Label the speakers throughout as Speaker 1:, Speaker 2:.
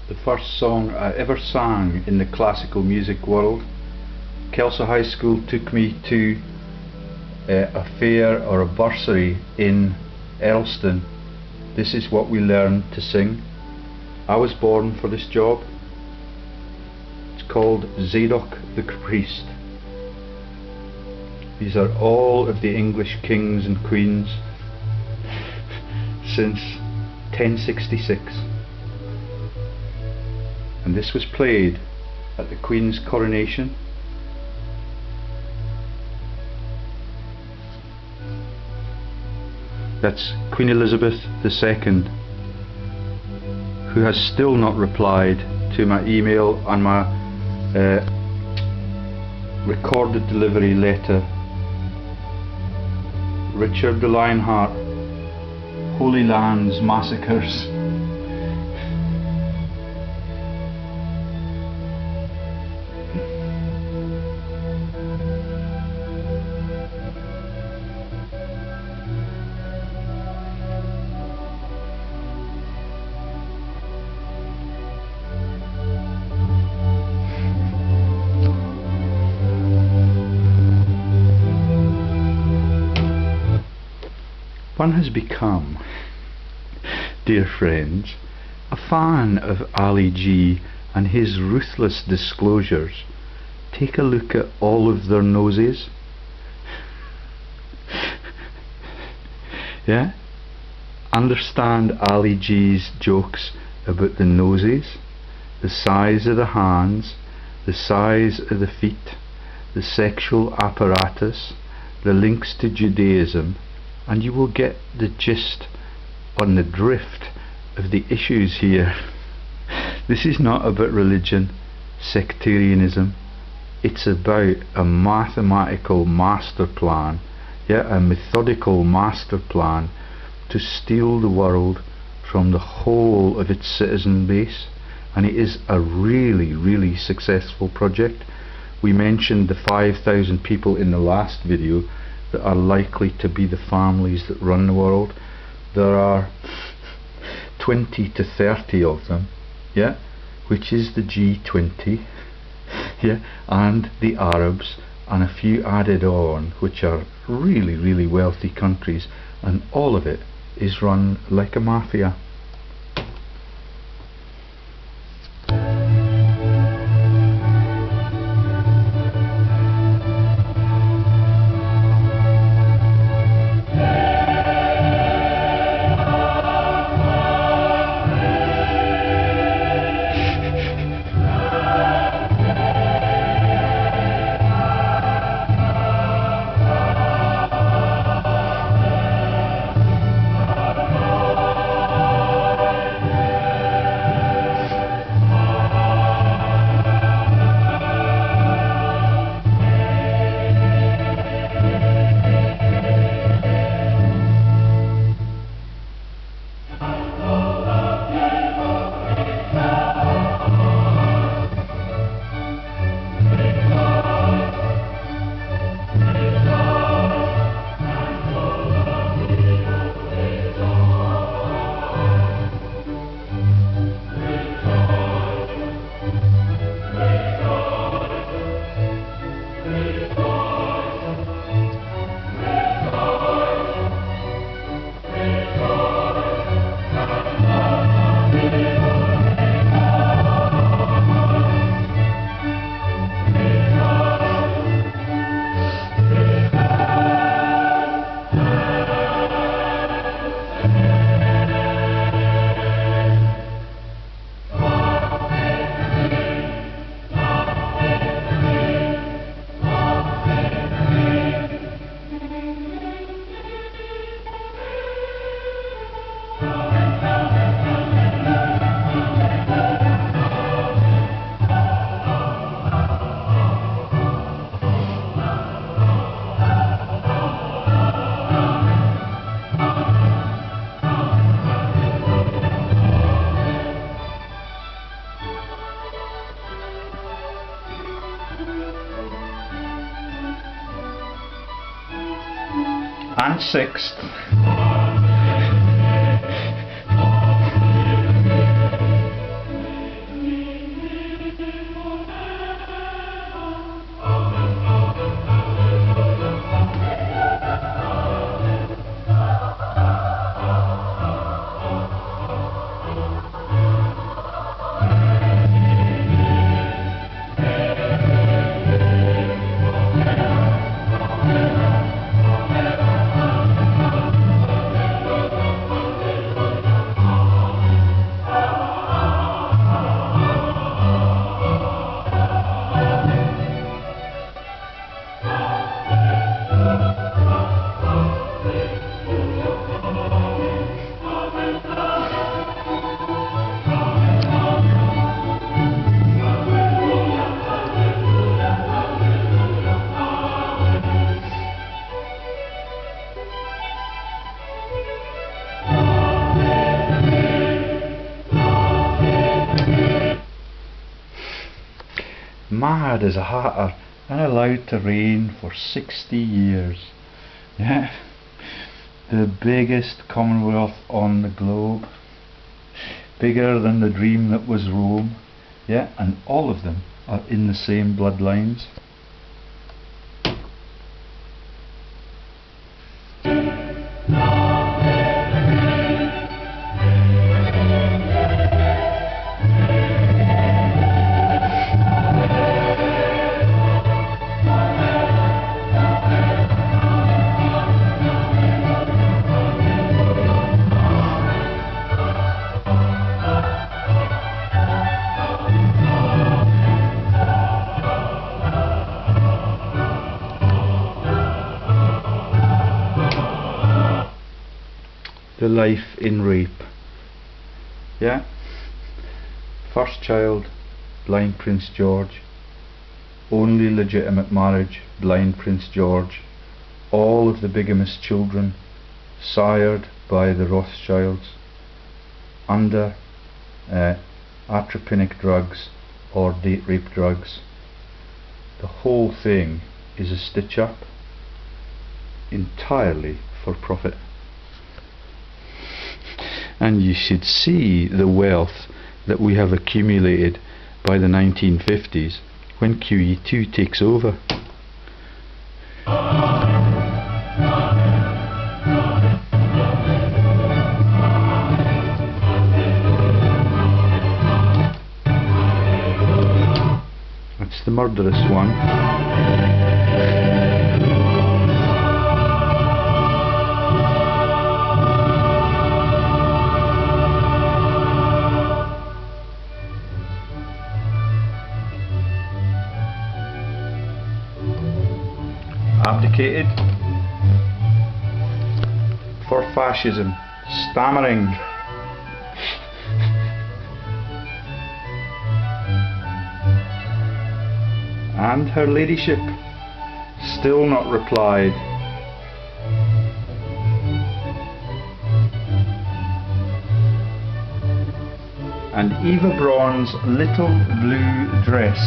Speaker 1: the first song I ever sang in the classical music world. Kelso High School took me to a fair or a bursary in Earlston. This is what we learned to sing. I was born for this job. It's called Zadok the Priest. These are all of the English kings and queens since 1066. And this was played at the Queen's coronation. That's Queen Elizabeth II, who has still not replied to my email and my recorded delivery letter. Richard the Lionheart, Holy Lands Massacres. One has become, dear friends, a fan of Ali G and his ruthless disclosures. Take a look at all of their noses. Yeah? Understand Ali G's jokes about the noses, the size of the hands, the size of the feet, the sexual apparatus, the links to Judaism, and you will get the gist on the drift of the issues here. This is not about religion, sectarianism. It's about a mathematical master plan, a methodical master plan to steal the world from the whole of its citizen base. And it is a really, really successful project. We mentioned the 5,000 people in the last video that are likely to be the families that run the world. There are 20 to 30 of them, which is the G20, and the Arabs, and a few added on, which are really, really wealthy countries, and all of it is run like a mafia. And sixth. mad as a hatter and allowed to reign for 60 years. Yeah, the biggest commonwealth on the globe, bigger than the dream that was Rome. Yeah, and all of them are in the same bloodlines. The life in rape. Yeah, first child, blind Prince George. Only legitimate marriage, blind Prince George. All of the bigamous children sired by the Rothschilds under atropinic drugs or date rape drugs. The whole thing is a stitch up, entirely for profit. And you should see the wealth that we have accumulated by the 1950s when QE2 takes over. That's the murderous one. Abdicated for fascism, stammering. And her ladyship still not replied. And Eva Braun's little blue dress .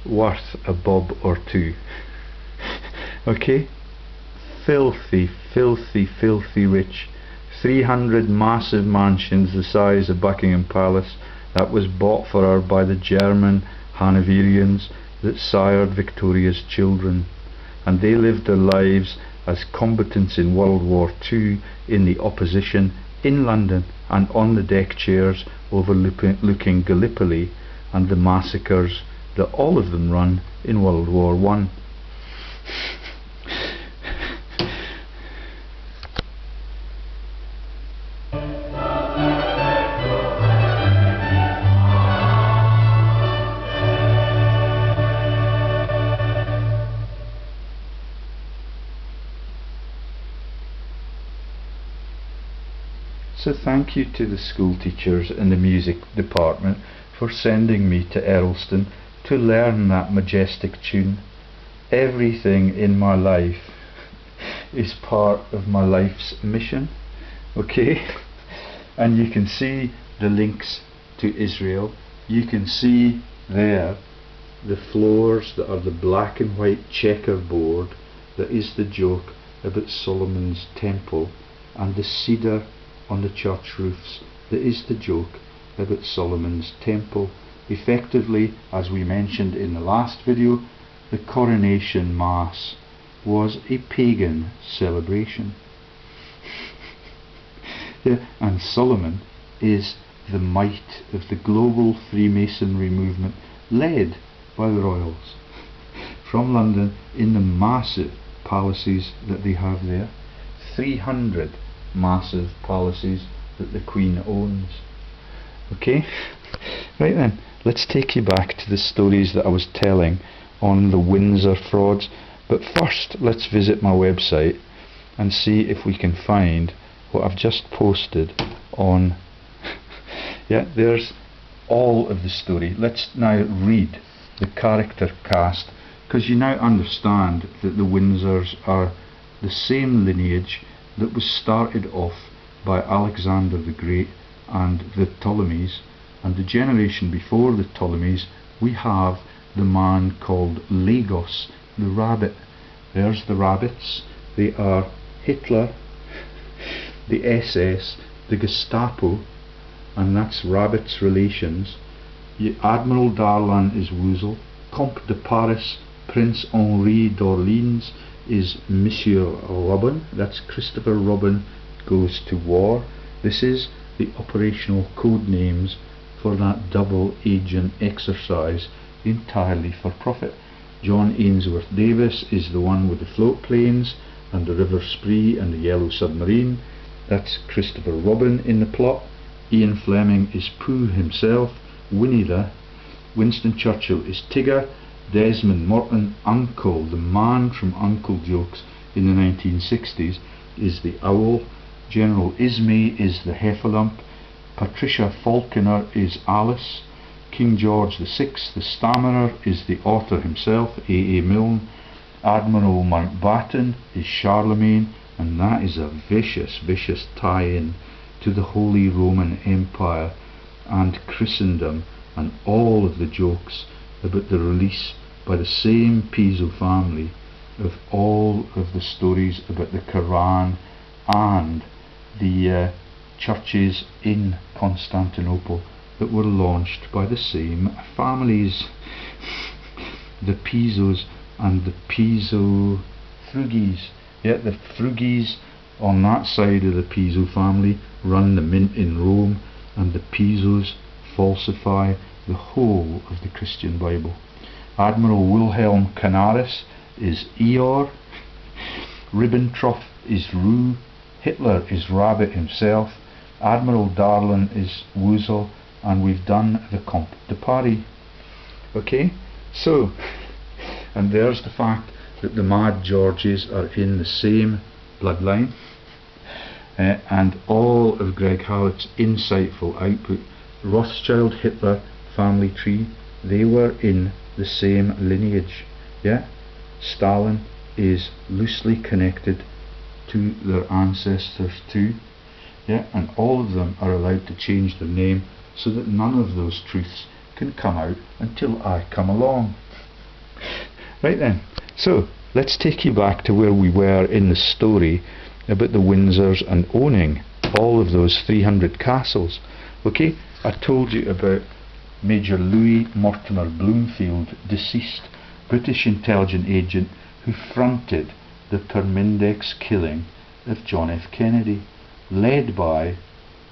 Speaker 1: Worth a bob or two. Okay, filthy, filthy, filthy rich. 300 massive mansions the size of Buckingham Palace that was bought for her by the German Hanoverians that sired Victoria's children, and they lived their lives as combatants in World War II in the opposition in London and on the deck chairs overlooking Gallipoli and the massacres that all of them run in World War I. So thank you to the school teachers in the music department for sending me to Earlston to learn that majestic tune. Everything in my life is part of my life's mission. Okay, and you can see the links to Israel. You can see there the floors that are the black and white checkerboard that is the joke about Solomon's temple, and the cedar on the church roofs that is the joke about Solomon's temple. Effectively, as we mentioned in the last video, the coronation mass was a pagan celebration. Yeah, and Solomon is the might of the global Freemasonry movement led by the royals from London in the massive palaces that they have there. 300 massive palaces that the Queen owns. Okay, Right then, let's take you back to the stories that I was telling on the Windsor frauds. But first, let's visit my website and see if we can find what I've just posted on. Yeah, there's all of the story. Let's now read the character cast, because you now understand that the Windsors are the same lineage that was started off by Alexander the Great and the Ptolemies, and the generation before the Ptolemies we have the man called Lagos, the rabbit. There's the rabbits. They are Hitler, the SS, the Gestapo, and that's Rabbit's relations. Admiral Darlan is Woozle. Comte de Paris, Prince Henri d'Orleans is Monsieur Robin. That's Christopher Robin Goes to War. This is the operational code names for that double agent exercise, entirely for profit. John Ainsworth Davis is the one with the float planes and the River Spree and the Yellow Submarine. That's Christopher Robin in the plot. Ian Fleming is Pooh himself. Winnie the. Winston Churchill is Tigger. Desmond Morton, Uncle, the man from Uncle Jokes in the 1960s, is the Owl. General Ismay is the Heffalump. Patricia Falconer is Alice. King George VI, the Stammerer, is the author himself, A.A. Milne. Admiral Mountbatten is Charlemagne, and that is a vicious, vicious tie-in to the Holy Roman Empire and Christendom, and all of the jokes about the release by the same PISO family of all of the stories about the Quran and the churches in Constantinople that were launched by the same families. The Pisos and the Piso Frugis. Yet the Frugis on that side of the Piso family run the mint in Rome, and the Pisos falsify the whole of the Christian Bible. Admiral Wilhelm Canaris is Eeyore. Ribbentrop is Roo. Hitler is Rabbit himself. Admiral Darlan is Woozle, and we've done the Comte de Paris. Okay, so, and there's the fact that the Mad Georges are in the same bloodline, and all of Greg Hallett's insightful output, Rothschild, Hitler, family tree, they were in the same lineage. Yeah, Stalin is loosely connected to their ancestors too. Yeah, and all of them are allowed to change their name so that none of those truths can come out until I come along. Right then, so let's take you back to where we were in the story about the Windsors and owning all of those 300 castles. Okay, I told you about Major Louis Mortimer Bloomfield, deceased British intelligence agent who fronted the Permindex killing of John F. Kennedy, led by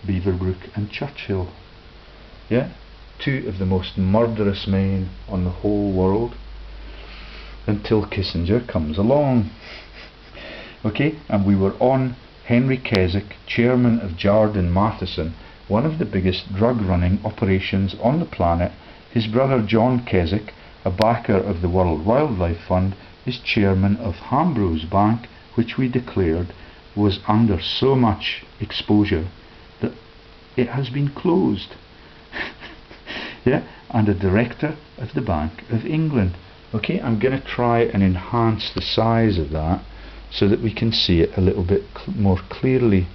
Speaker 1: Beaverbrook and Churchill. Yeah, two of the most murderous men on the whole world, until Kissinger comes along. Okay, and we were on Henry Keswick, chairman of Jardine Matheson, one of the biggest drug running operations on the planet. His brother John Keswick, a backer of the World Wildlife Fund, is chairman of Hambros Bank, which we declared was under so much exposure that it has been closed. Yeah, and a director of the Bank of England. Okay, I'm going to try and enhance the size of that so that we can see it a little bit more clearly.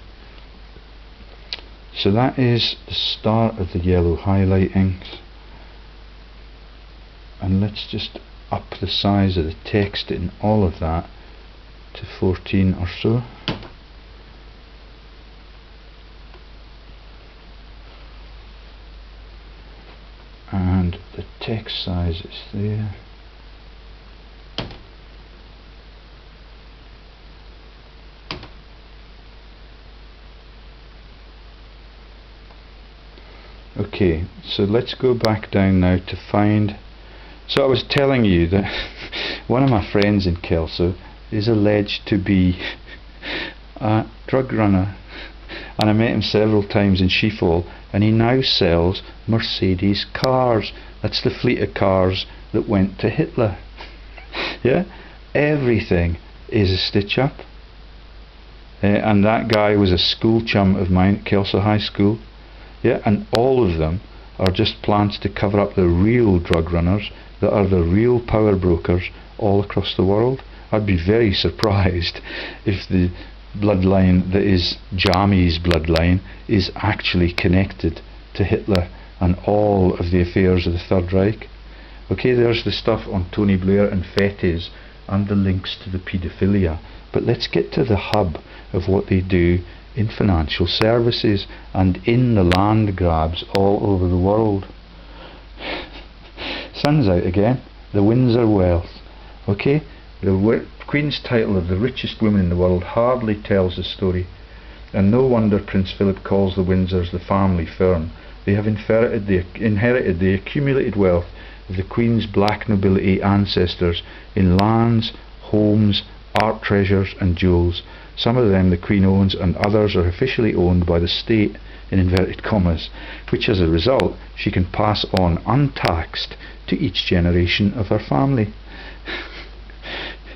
Speaker 1: So that is the start of the yellow highlighting, and let's just up the size of the text in all of that to 14 or so. And the text size is there. Okay, so let's go back down now to find. So I was telling you that one of my friends in Kelso is alleged to be a drug runner, And I met him several times in Schiphol, and he now sells Mercedes cars. That's the fleet of cars that went to Hitler. Yeah, everything is a stitch up. And that guy was a school chum of mine at Kelso High School. Yeah, and all of them are just plans to cover up the real drug runners that are the real power brokers all across the world. I'd be very surprised if the bloodline that is Jami's bloodline is actually connected to Hitler and all of the affairs of the Third Reich. Okay, there's the stuff on Tony Blair and Fettes and the links to the paedophilia. But let's get to the hub of what they do in financial services and in the land grabs all over the world. Sun's out again. The Windsor wealth. Okay, the Queen's title of the richest woman in the world hardly tells the story, and no wonder Prince Philip calls the Windsors the family firm. They have inherited the accumulated wealth of the Queen's black nobility ancestors in lands, homes, art treasures and jewels. Some of them the Queen owns, and others are officially owned by the state, in inverted commas, which as a result she can pass on untaxed to each generation of her family.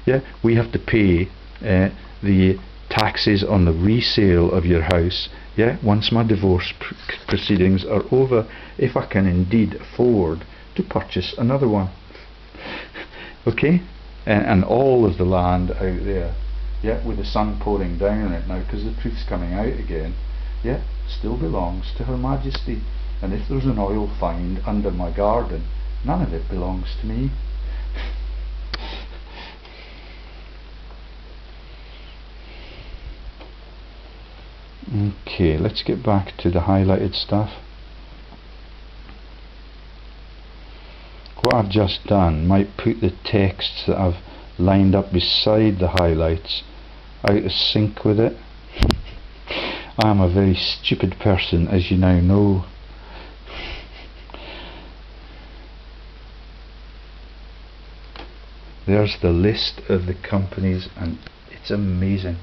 Speaker 1: Yeah, we have to pay the taxes on the resale of your house, yeah, once my divorce proceedings are over, if I can indeed afford to purchase another one. Okay, and all of the land out there, yeah, with the sun pouring down on it now because the truth's coming out again, yeah, still belongs to Her Majesty. And if there's an oil find under my garden, none of it belongs to me. Okay, let's get back to the highlighted stuff. What I've just done might put the texts that I've lined up beside the highlights out of sync with it. I am a very stupid person, as you now know. There's the list of the companies, and it's amazing.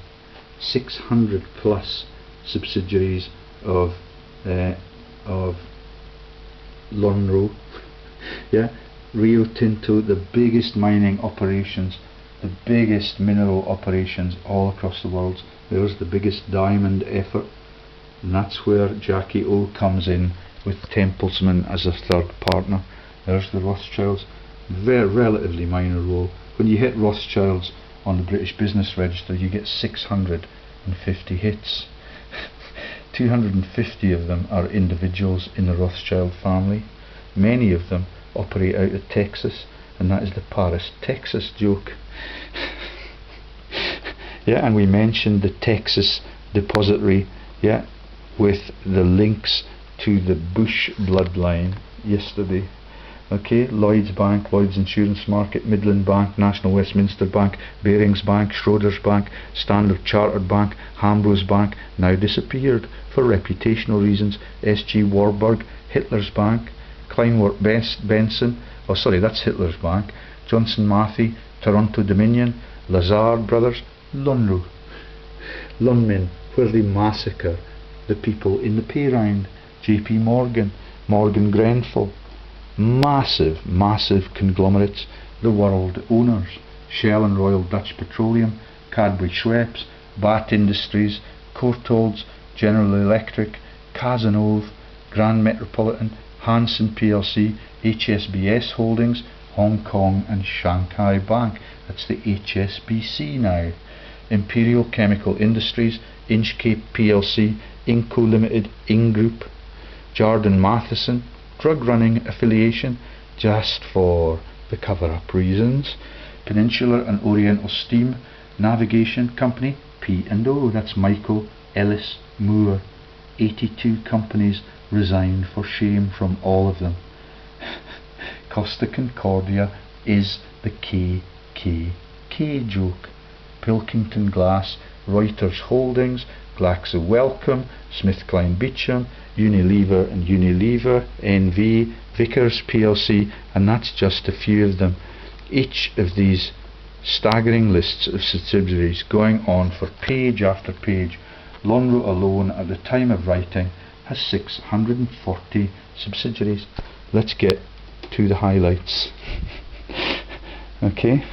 Speaker 1: 600 plus subsidiaries of Lonro. Yeah, Rio Tinto, the biggest mining operations, the biggest mineral operations all across the world. There's the biggest diamond effort, and that's where Jackie O comes in with Templesman as a third partner. There's the Rothschilds, very relatively minor role. When you hit Rothschilds on the British Business Register, you get 650 hits. 250 of them are individuals in the Rothschild family. Many of them operate out of Texas, and that is the Paris, Texas joke. Yeah, and we mentioned the Texas depository, yeah, with the links to the Bush bloodline yesterday. Okay, Lloyd's Bank, Lloyd's Insurance Market, Midland Bank, National Westminster Bank, Barings Bank, Schroders Bank, Standard Chartered Bank, Hambros Bank, now disappeared for reputational reasons. S.G. Warburg, Hitler's Bank, Kleinwort Benson, oh sorry, that's Hitler's Bank, Johnson Matthey, Toronto Dominion, Lazard Brothers, Lonro, Lunmen, where they massacre the people in the pay round, J.P. Morgan, Morgan Grenfell, massive conglomerates, the world owners, Shell and Royal Dutch Petroleum, Cadbury Schweppes, BAT Industries, Courtaulds, General Electric, Cazenove, Grand Metropolitan, Hansen plc, HSBS Holdings, Hong Kong and Shanghai Bank, that's the HSBC now, Imperial Chemical Industries, Inchcape plc, Inco Limited, Ingroup, Jardine Matheson, drug running affiliation just for the cover-up reasons, Peninsular and Oriental Steam Navigation Company, P&O, that's Michael Ellis Moore. 82 companies resigned for shame from all of them. Costa Concordia is the KKK joke. Pilkington Glass, Reuters Holdings, Glaxo Wellcome, SmithKline Beecham, Unilever and Unilever, NV, Vickers plc, and that's just a few of them. Each of these staggering lists of subsidiaries going on for page after page Lonro alone at the time of writing has 640 subsidiaries. Let's get to the highlights. Okay.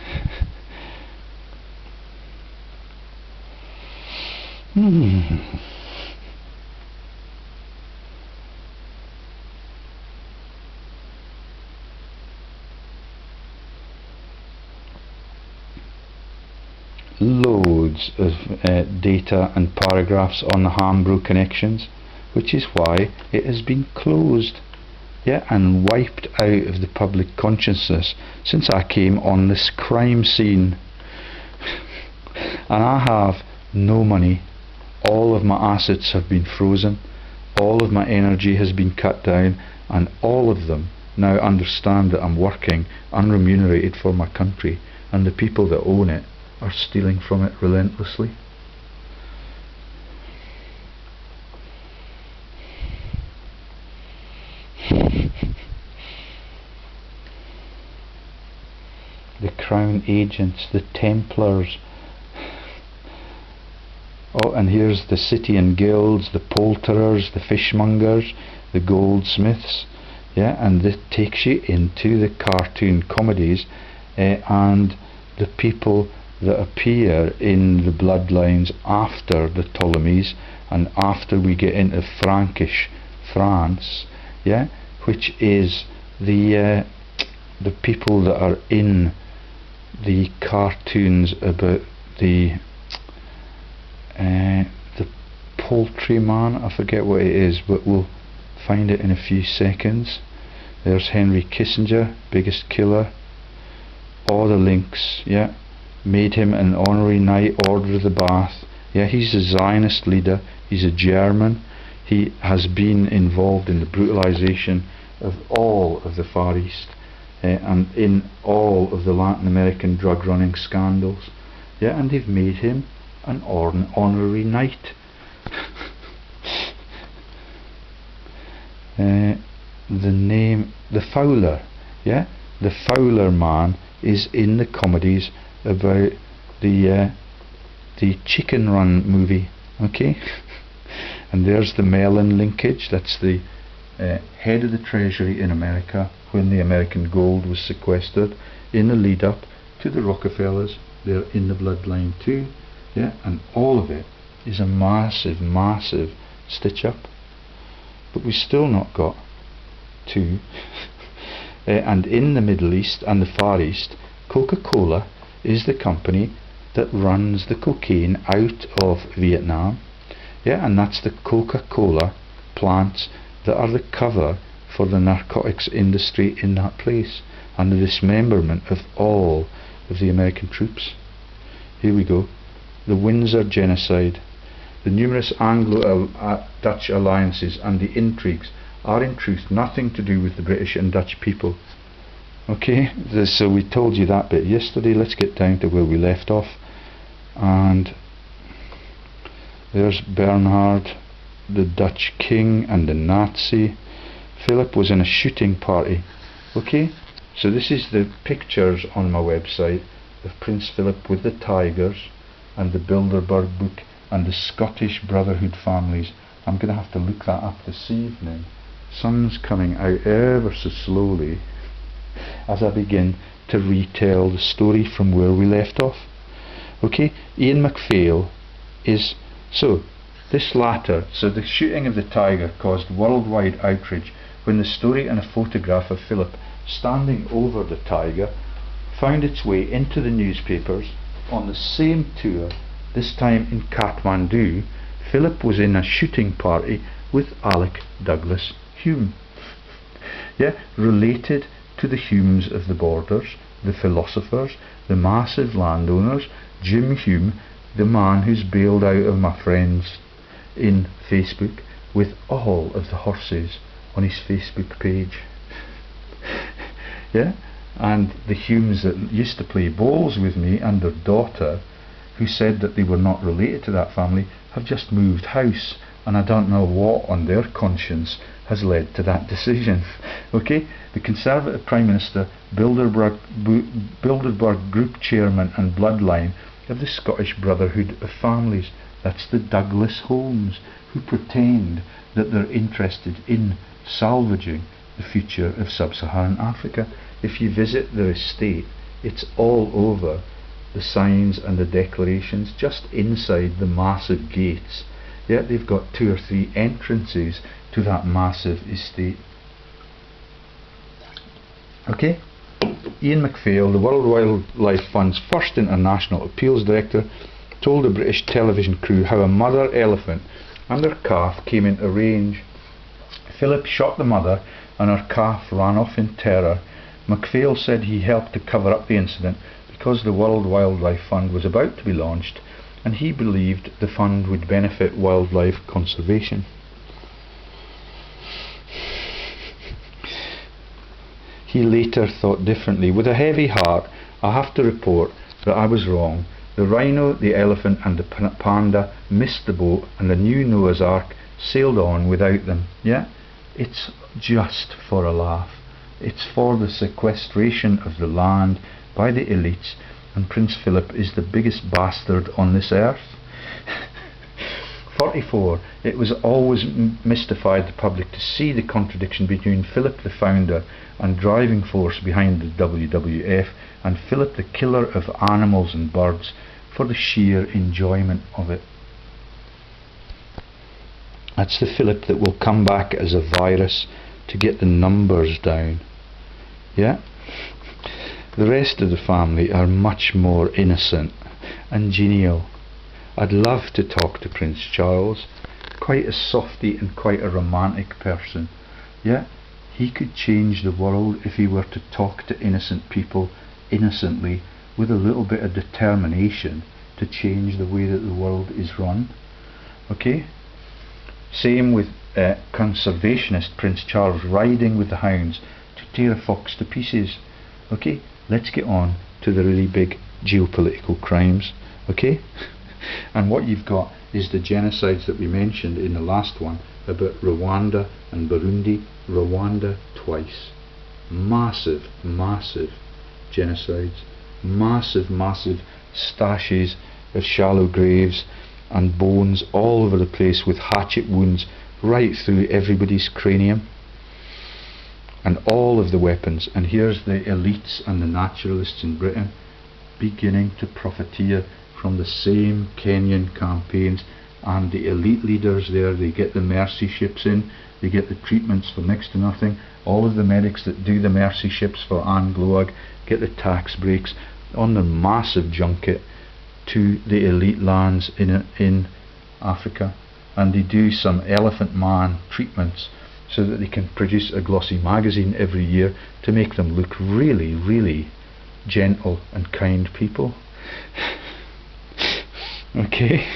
Speaker 1: Loads of data and paragraphs on the Hambro connections, which is why it has been closed, and wiped out of the public consciousness since I came on this crime scene. And I have no money. All of my assets have been frozen, all of my energy has been cut down, and all of them now understand that I'm working unremunerated for my country, and the people that own it are stealing from it relentlessly. The Crown agents, the Templars. Oh, and here's the city and guilds, the poulterers, the fishmongers, the goldsmiths, and that takes you into the cartoon comedies and the people that appear in the bloodlines after the Ptolemies and after we get into Frankish France, which is the people that are in the cartoons about the poultry man. I forget what it is, but we'll find it in a few seconds. There's Henry Kissinger, biggest killer. All the links, made him an honorary Knight, Order of the Bath. He's a Zionist leader, he's a German. He has been involved in the brutalization of all of the Far East and in all of the Latin American drug running scandals, and they've made him an honorary Knight. The name, the Fowler, the Fowler man is in the comedies about the Chicken Run movie, okay? And there's the Mellon linkage. That's the head of the Treasury in America when the American gold was sequestered in the lead up to the Rockefellers. They're in the bloodline too, and all of it is a massive stitch up, but we've still not got to and in the Middle East and the Far East, Coca-Cola is the company that runs the cocaine out of Vietnam, and that's the Coca-Cola plants that are the cover for the narcotics industry in that place and the dismemberment of all of the American troops. Here we go. The Windsor genocide. The numerous Anglo-Dutch alliances and the intrigues are in truth nothing to do with the British and Dutch people. Okay, so we told you that bit yesterday. Let's get down to where we left off. And there's Bernhard, the Dutch king and the Nazi. Philip was in a shooting party. Okay, so this is the pictures on my website of Prince Philip with the tigers and the Bilderberg book and the Scottish Brotherhood families. I'm going to have to look that up this evening. Sun's coming out ever so slowly as I begin to retell the story from where we left off. Okay, Ian MacPhail is, so this latter, so the shooting of the tiger caused worldwide outrage when the story and a photograph of Philip standing over the tiger found its way into the newspapers on the same tour, this time in Kathmandu. Philip was in a shooting party with Alec Douglas Hume, related to the Humes of the Borders, the philosophers, the massive landowners, Jim Hume, the man who's bailed out of my friends in Facebook with all of the horses on his Facebook page. And the Humes that used to play bowls with me and their daughter, who said that they were not related to that family, have just moved house, and I don't know what on their conscience has led to that decision. Okay, the Conservative Prime Minister, Bilderberg Group Chairman and bloodline of the Scottish Brotherhood of Families. That's the Douglas homes who pretend that they're interested in salvaging the future of sub-Saharan Africa. If you visit their estate, it's all over the signs and the declarations just inside the massive gates. Yet they've got 2 or 3 entrances to that massive estate. Okay? Ian MacPhail, the World Wildlife Fund's first international appeals director, told the British television crew how a mother elephant and her calf came into range. Philip shot the mother and her calf ran off in terror. MacPhail said he helped to cover up the incident because the World Wildlife Fund was about to be launched and he believed the fund would benefit wildlife conservation. He later thought differently. With a heavy heart, I have to report that I was wrong. The rhino, the elephant and the panda missed the boat and the new Noah's Ark sailed on without them. Yeah? It's just for a laugh. It's for the sequestration of the land by the elites, and Prince Philip is the biggest bastard on this earth. 44. It was always mystified the public to see the contradiction between Philip the founder and driving force behind the WWF and Philip the killer of animals and birds for the sheer enjoyment of it. That's the Philip that will come back as a virus to get the numbers down. Yeah? The rest of the family are much more innocent and genial. I'd love to talk to Prince Charles, quite a softy and quite a romantic person. Yeah, he could change the world if he were to talk to innocent people innocently with a little bit of determination to change the way that the world is run. Okay? Same with conservationist Prince Charles riding with the hounds to tear a fox to pieces. Okay, let's get on to the really big geopolitical crimes. Okay? And what you've got is the genocides that we mentioned in the last one about Rwanda and Burundi. Rwanda twice. Massive, massive genocides. Massive, massive stashes of shallow graves and bones all over the place with hatchet wounds right through everybody's cranium. And all of the weapons. And here's the elites and the naturalists in Britain beginning to profiteer from the same Kenyan campaigns, and the elite leaders there, they get the mercy ships in, they get the treatments for next to nothing. All of the medics that do the mercy ships for Anne Gloag get the tax breaks on their massive junket to the elite lands in Africa, and they do some elephant man treatments so that they can produce a glossy magazine every year to make them look really, really gentle and kind people. Okay,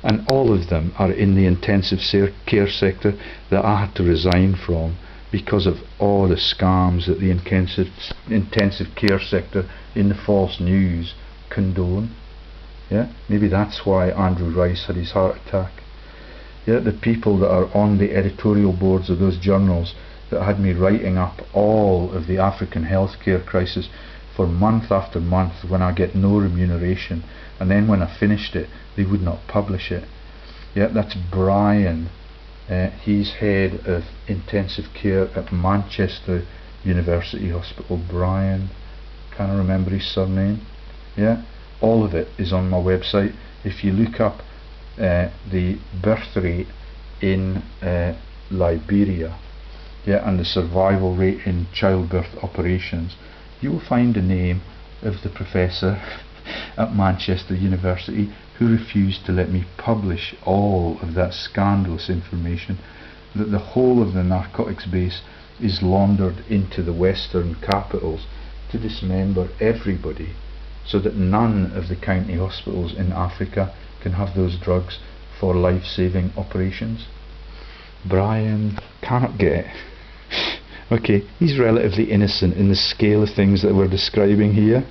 Speaker 1: and all of them are in the intensive care sector that I had to resign from because of all the scams that the intensive care sector in the false news condone. Yeah, maybe that's why Andrew Rice had his heart attack. Yeah, the people that are on the editorial boards of those journals that had me writing up all of the African healthcare crisis for month after month when I get no remuneration, and then when I finished it they would not publish it. Yeah, that's Brian. He's head of intensive care at Manchester University Hospital. Brian, can't remember his surname. Yeah, all of it is on my website. If you look up the birth rate in Liberia, yeah, and the survival rate in childbirth operations, you will find the name of the professor at Manchester University who refused to let me publish all of that scandalous information, that the whole of the narcotics base is laundered into the western capitals to dismember everybody, so that none of the county hospitals in Africa can have those drugs for life-saving operations. Brian cannot get it. Okay, he's relatively innocent in the scale of things that we're describing here.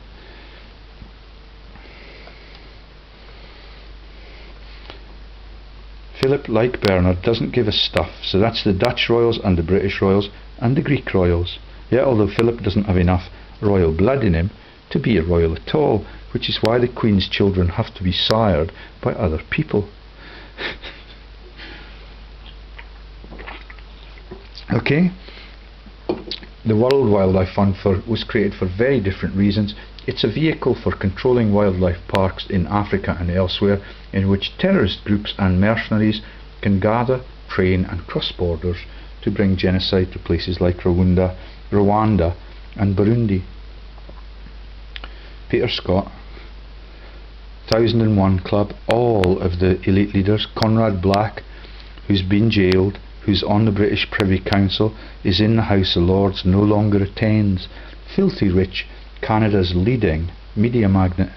Speaker 1: Philip, like Bernard, doesn't give a stuff, so that's the Dutch royals and the British royals and the Greek royals. Yeah, although Philip doesn't have enough royal blood in him to be a royal at all, which is why the Queen's children have to be sired by other people. Okay, the World Wildlife Fund was created for very different reasons. It's a vehicle for controlling wildlife parks in Africa and elsewhere, in which terrorist groups and mercenaries can gather, train and cross borders to bring genocide to places like Rwanda and Burundi. Peter Scott, 1001 Club, all of the elite leaders. Conrad Black, who's been jailed, who's on the British Privy Council, is in the House of Lords, no longer attends. Filthy Rich, Canada's leading media magnate.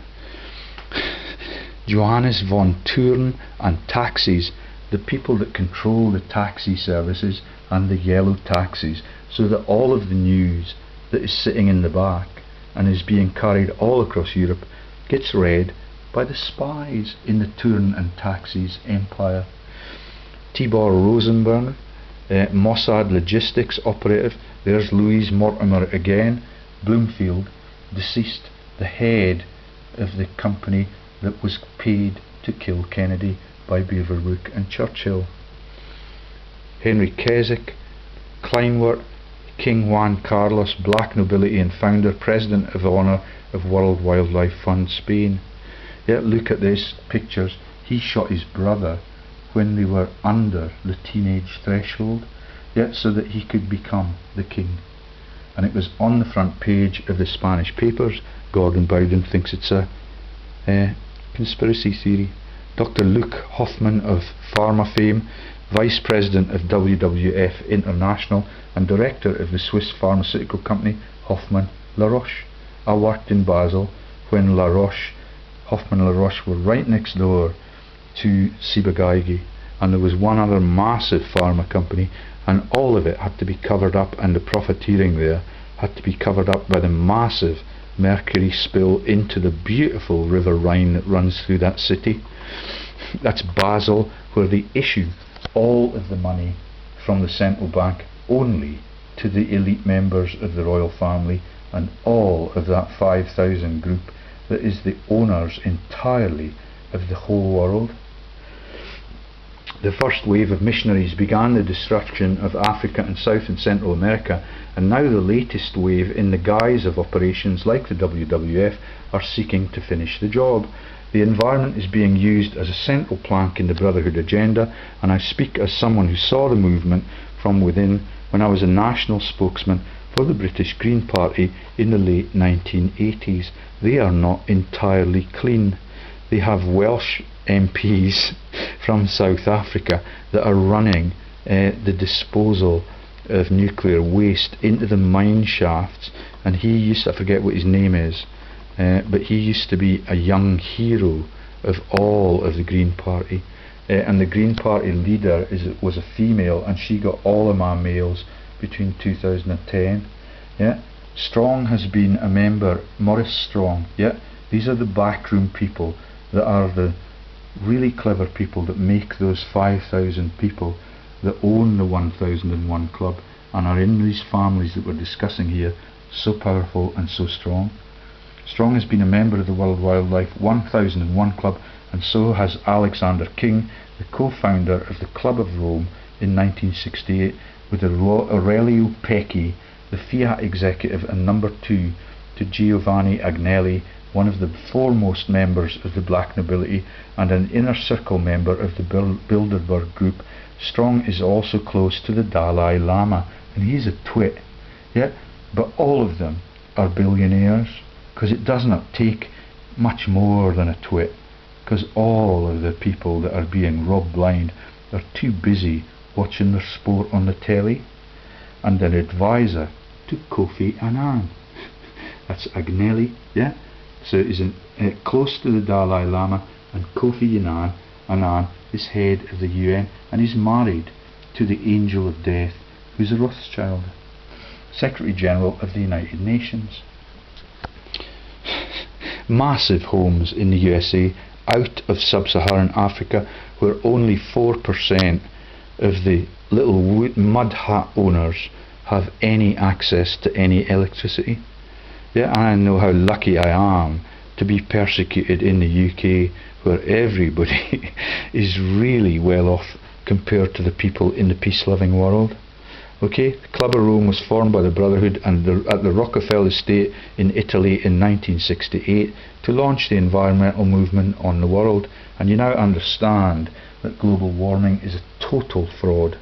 Speaker 1: Johannes von Thurn and taxis, the people that control the taxi services and the yellow taxis, so that all of the news that is sitting in the back and is being carried all across Europe gets read by the spies in the Thurn and taxis empire. Tibor Rosenberg, Mossad logistics operative. There's Louise Mortimer again. Bloomfield, deceased, the head of the company that was paid to kill Kennedy by Beaverbrook and Churchill. Henry Keswick, Kleinwort, King Juan Carlos, black nobility and founder, President of Honour of World Wildlife Fund, Spain. Yeah, look at these pictures. He shot his brother when they were under the teenage threshold, yeah, so that he could become the king. And it was on the front page of the Spanish papers. Gordon Bowden thinks it's a conspiracy theory. Dr. Luke Hoffman of pharma fame, Vice President of WWF International and Director of the Swiss pharmaceutical company Hoffmann La Roche. I worked in Basel when Hoffmann La Roche were right next door to Ciba-Geigy, and there was one other massive pharma company, and all of it had to be covered up, and the profiteering there had to be covered up by the massive mercury spill into the beautiful River Rhine that runs through that city. That's Basel, where they issue all of the money from the central bank only to the elite members of the royal family, and all of that 5,000 group that is the owners entirely of the whole world. The first wave of missionaries began the destruction of Africa and South and Central America, and now the latest wave, in the guise of operations like the WWF, are seeking to finish the job. The environment is being used as a central plank in the Brotherhood agenda, and I speak as someone who saw the movement from within when I was a national spokesman for the British Green Party in the late 1980s. They are not entirely clean. They have Welsh MPs from South Africa that are running the disposal of nuclear waste into the mine shafts, and he used to, I forget what his name is, but he used to be a young hero of all of the Green Party, and the Green Party leader was a female, and she got all of my mails between 2010. Yeah, Strong has been a member, Maurice Strong. Yeah, these are the backroom people that are the really clever people that make those 5,000 people that own the 1001 Club and are in these families that we're discussing here, so powerful and so strong. Strong has been a member of the World Wildlife 1001 Club, and so has Alexander King, the co-founder of the Club of Rome in 1968, with Aurelio Pecchi, the Fiat executive and number 2 to Giovanni Agnelli, one of the foremost members of the black nobility and an inner circle member of the Bilderberg group. Strong is also close to the Dalai Lama, and he's a twit. Yeah, but all of them are billionaires, because it does not take much more than a twit, because all of the people that are being robbed blind are too busy watching their sport on the telly. And an advisor to Kofi Annan, that's Agnelli, yeah. So he's close to the Dalai Lama, and Kofi Annan is head of the UN, and he's married to the Angel of Death, who's a Rothschild, Secretary General of the United Nations. Massive homes in the USA, out of sub-Saharan Africa, where only 4% of the little mud hut owners have any access to any electricity. Yeah, and I know how lucky I am to be persecuted in the UK, where everybody is really well off compared to the people in the peace-loving world. Okay, the Club of Rome was formed by the Brotherhood and at the Rockefeller estate in Italy in 1968 to launch the environmental movement on the world, and you now understand that global warming is a total fraud.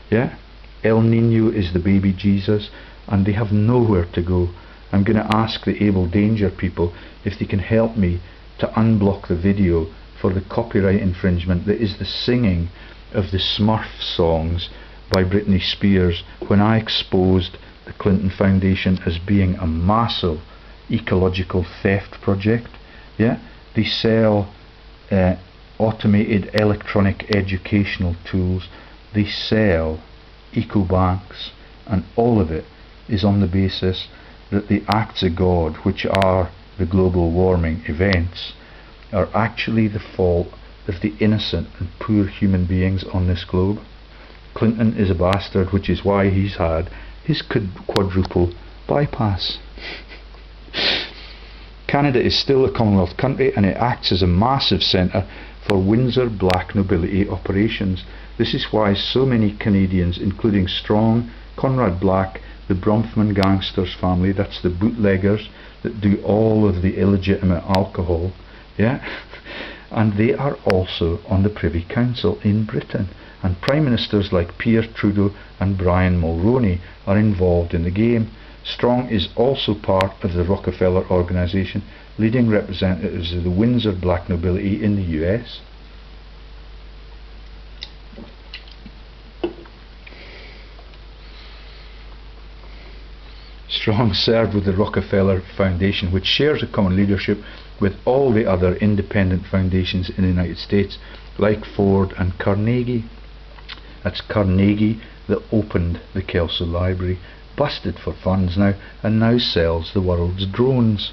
Speaker 1: Yeah, El Nino is the baby Jesus, and they have nowhere to go. I'm going to ask the Able Danger people if they can help me to unblock the video for the copyright infringement that is the singing of the Smurf songs by Britney Spears when I exposed the Clinton Foundation as being a massive ecological theft project. Yeah, they sell automated electronic educational tools, they sell eco-banks, and all of it is on the basis that the acts of God, which are the global warming events, are actually the fault of the innocent and poor human beings on this globe. Clinton is a bastard, which is why he's had his quadruple bypass. Canada is still a Commonwealth country, and it acts as a massive centre for Windsor black nobility operations. This is why so many Canadians, including Strong, Conrad Black, the Bronfman gangsters family, that's the bootleggers that do all of the illegitimate alcohol, yeah, and they are also on the Privy Council in Britain, and Prime Ministers like Pierre Trudeau and Brian Mulroney are involved in the game. Strong is also part of the Rockefeller organisation, leading representatives of the Windsor black nobility in the US. Strong served with the Rockefeller Foundation, which shares a common leadership with all the other independent foundations in the United States, like Ford and Carnegie. That's Carnegie that opened the Kelso Library, busted for funds now, and now sells the world's drones.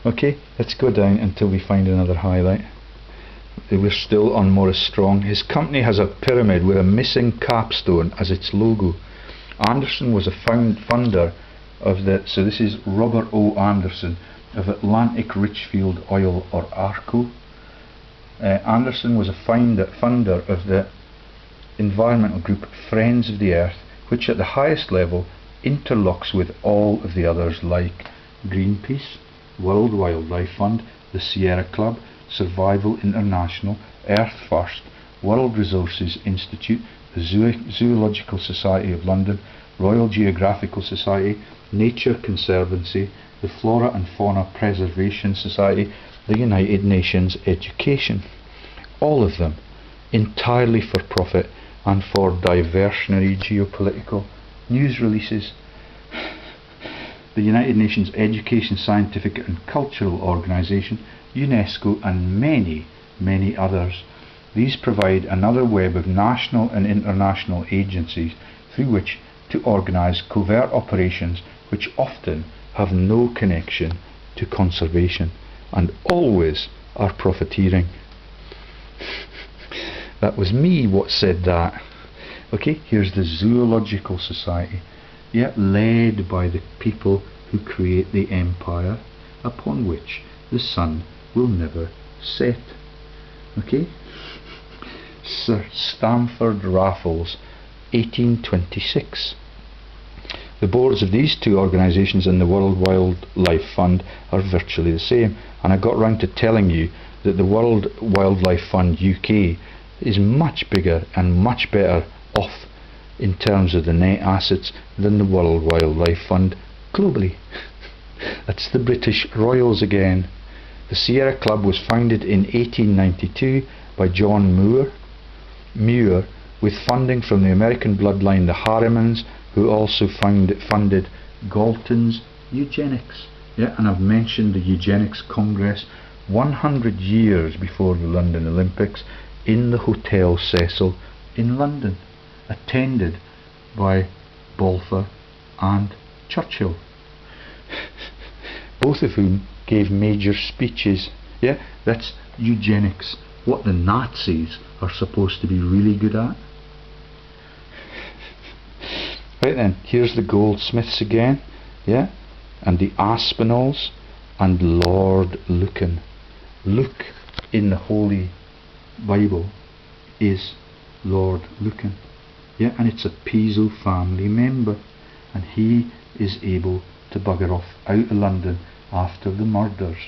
Speaker 1: Okay, let's go down until we find another highlight. We're still on Maurice Strong. His company has a pyramid with a missing capstone as its logo. Anderson was a funder of the, so this is Robert O. Anderson of Atlantic Richfield Oil, or ARCO. Anderson was a funder of the environmental group Friends of the Earth, which at the highest level interlocks with all of the others like Greenpeace, World Wildlife Fund, the Sierra Club, Survival International, Earth First, World Resources Institute, the Zoological Society of London, Royal Geographical Society, Nature Conservancy, the Flora and Fauna Preservation Society, the United Nations Education. All of them entirely for profit and for diversionary geopolitical news releases. The United Nations Education, Scientific and Cultural Organization, UNESCO, and many, many others. These provide another web of national and international agencies through which to organize covert operations which often have no connection to conservation and always are profiteering. That was me what said that. Okay, here's the Zoological Society, yet led by the people who create the empire upon which the sun will never set. Okay, Sir Stamford Raffles, 1826. The boards of these two organisations and the World Wildlife Fund are virtually the same, and I got round to telling you that the World Wildlife Fund UK is much bigger and much better off in terms of the net assets than the World Wildlife Fund globally. That's the British Royals again. The Sierra Club was founded in 1892 by John Muir with funding from the American bloodline the Harrimans, who also funded Galton's eugenics. Yeah, and I've mentioned the Eugenics Congress 100 years before the London Olympics in the Hotel Cecil in London, attended by Balfour and Churchill, both of whom gave major speeches. Yeah, that's eugenics, what the Nazis are supposed to be really good at. Right then, here's the Goldsmiths again. Yeah, and the Aspinalls, and Lord Lucan. Luke in the Holy Bible is Lord Lucan. Yeah, and it's a PISO family member, and he is able to bugger off out of London after the murders,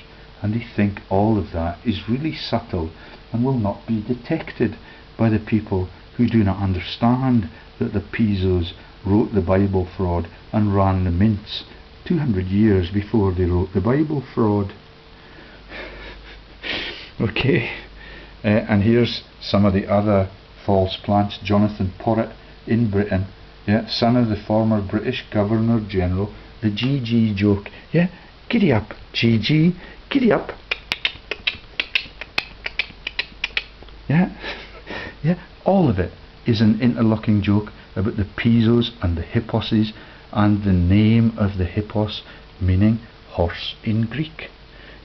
Speaker 1: and they think all of that is really subtle and will not be detected by the people who do not understand that the PISOs wrote the Bible fraud and ran the mints 200 years before they wrote the Bible fraud. Okay, and here's some of the other false plants. Jonathan Porritt in Britain, yeah, son of the former British Governor General. The GG joke, yeah, giddy up, GG, giddy up. Yeah, yeah, all of it is an interlocking joke about the PISOs and the hipposes, and the name of the hippos meaning horse in Greek.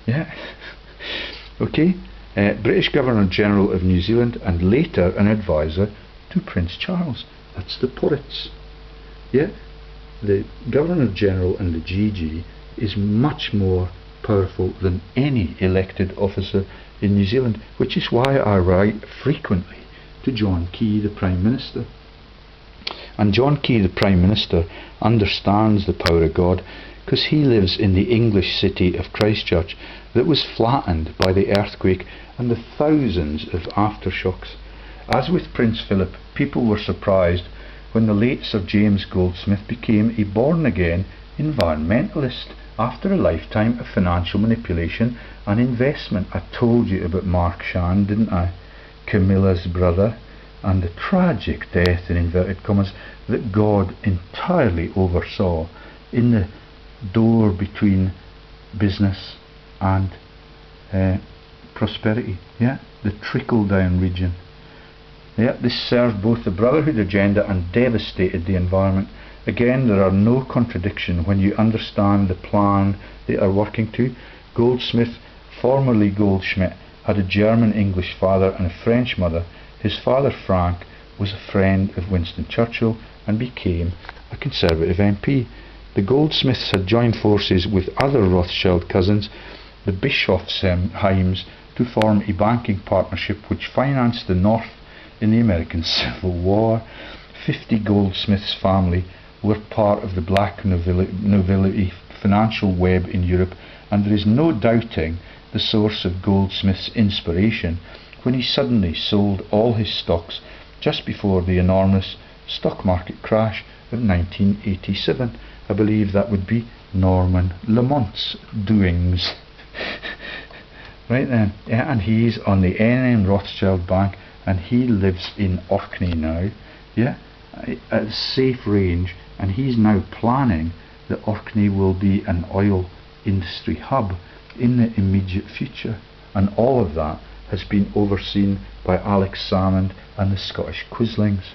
Speaker 1: Yeah. Okay, British Governor General of New Zealand, and later an advisor to Prince Charles. That's the Porritts. Yeah, the Governor General and the GG is much more powerful than any elected officer in New Zealand, which is why I write frequently to John Key, the Prime Minister. And John Key, the Prime Minister, understands the power of God, because he lives in the English city of Christchurch that was flattened by the earthquake and the thousands of aftershocks. As with Prince Philip, people were surprised when the late Sir James Goldsmith became a born-again environmentalist after a lifetime of financial manipulation and investment. I told you about Mark Shan, didn't I? Camilla's brother, and the tragic death, in inverted commas, that God entirely oversaw in the door between business and prosperity. Yeah, the trickle-down region. Yeah, this served both the Brotherhood agenda and devastated the environment. Again, there are no contradiction when you understand the plan they are working to. Goldsmith, formerly Goldschmidt, had a German-English father and a French mother. His father, Frank, was a friend of Winston Churchill and became a Conservative MP. The Goldsmiths had joined forces with other Rothschild cousins, the Bischofsheims, to form a banking partnership which financed the North in the American Civil War. 50 Goldsmiths family were part of the black nobility financial web in Europe, and there is no doubting the source of Goldsmith's inspiration when he suddenly sold all his stocks just before the enormous stock market crash of 1987. I believe that would be Norman Lamont's doings. Right then, yeah, and he's on the NN Rothschild Bank, and he lives in Orkney now, yeah, at a safe range, and he's now planning that Orkney will be an oil industry hub in the immediate future, and all of that has been overseen by Alex Salmond and the Scottish Quislings.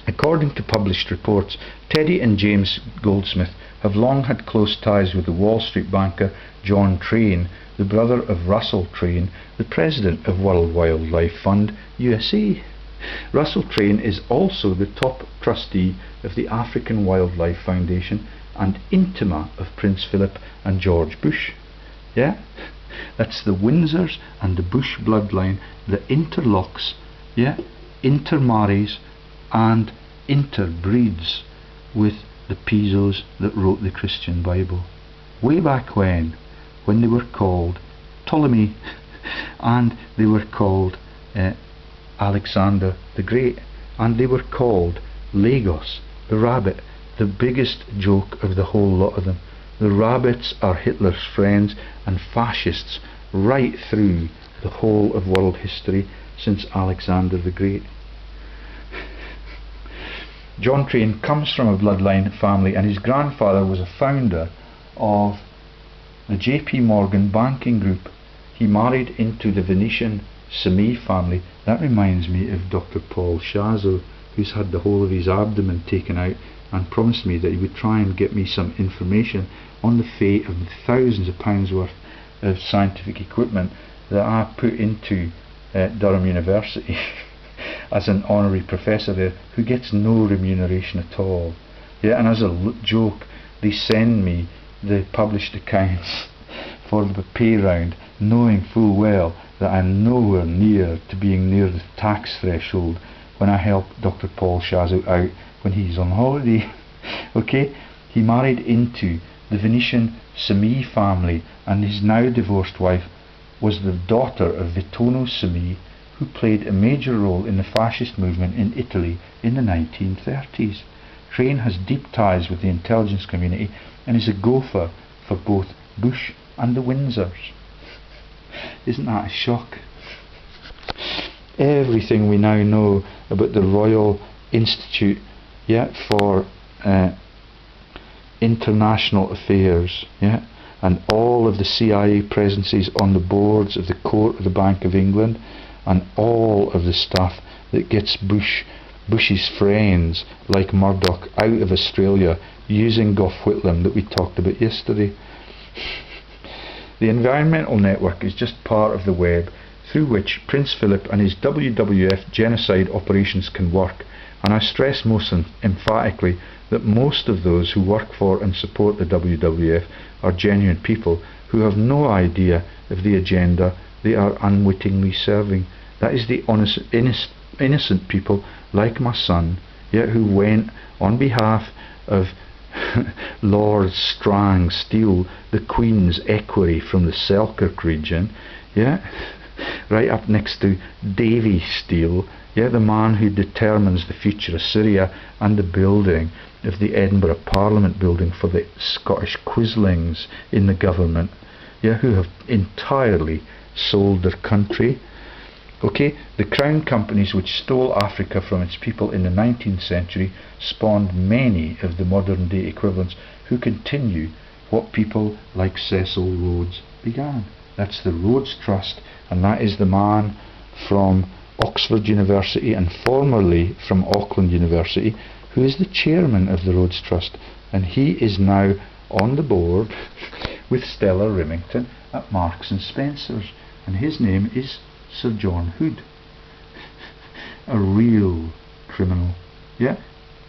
Speaker 1: According to published reports, Teddy and James Goldsmith have long had close ties with the Wall Street banker John Train, the brother of Russell Train, the president of World Wildlife Fund USA. Russell Train is also the top trustee of the African Wildlife Foundation and intima of Prince Philip and George Bush. Yeah, that's the Windsors and the Bush bloodline that interlocks, yeah, intermarries and interbreeds with the PISOs that wrote the Christian Bible. Way back when they were called Ptolemy and they were called Alexander the Great, and they were called Lagos, the rabbit, the biggest joke of the whole lot of them. The rabbits are Hitler's friends and fascists right through the whole of world history since Alexander the Great. John Train comes from a bloodline family, and his grandfather was a founder of the JP Morgan banking group. He married into the Venetian Semie family. That reminds me of Dr. Paul Shazo, who's had the whole of his abdomen taken out and promised me that he would try and get me some information on the fate of the thousands of pounds worth of scientific equipment that I put into Durham University as an honorary professor there, who gets no remuneration at all. Yeah, and as a joke, they send me the published accounts for the pay round, knowing full well that I'm nowhere near to being near the tax threshold when I help Dr. Paul Shazo out when he's on holiday. Okay, he married into the Venetian Semi family, and his now divorced wife was the daughter of Vittorio Semi, who played a major role in the fascist movement in Italy in the 1930s. Crane has deep ties with the intelligence community and is a gopher for both Bush and the Windsors. Isn't that a shock? Everything we now know about the Royal Institute, yeah, for International Affairs, yeah, and all of the CIA presences on the boards of the Court of the Bank of England, and all of the stuff that gets Bush's friends like Murdoch out of Australia using Gough Whitlam that we talked about yesterday. The environmental network is just part of the web through which Prince Philip and his WWF genocide operations can work, and I stress most emphatically that most of those who work for and support the WWF are genuine people who have no idea of the agenda they are unwittingly serving. That is the honest, innocent people like my son, yet who went on behalf of Lord Strang steal the Queen's equerry from the Selkirk region, yeah, right up next to Davy Steele, yeah, the man who determines the future of Syria and the building of the Edinburgh Parliament building for the Scottish Quislings in the government, yeah, who have entirely sold their country. Okay, the crown companies which stole Africa from its people in the 19th century spawned many of the modern day equivalents who continue what people like Cecil Rhodes began. That's the Rhodes Trust, and that is the man from Oxford University and formerly from Auckland University who is the chairman of the Rhodes Trust, and he is now on the board with Stella Remington at Marks and Spencer's, and his name is Sir John Hood. A real criminal, yeah,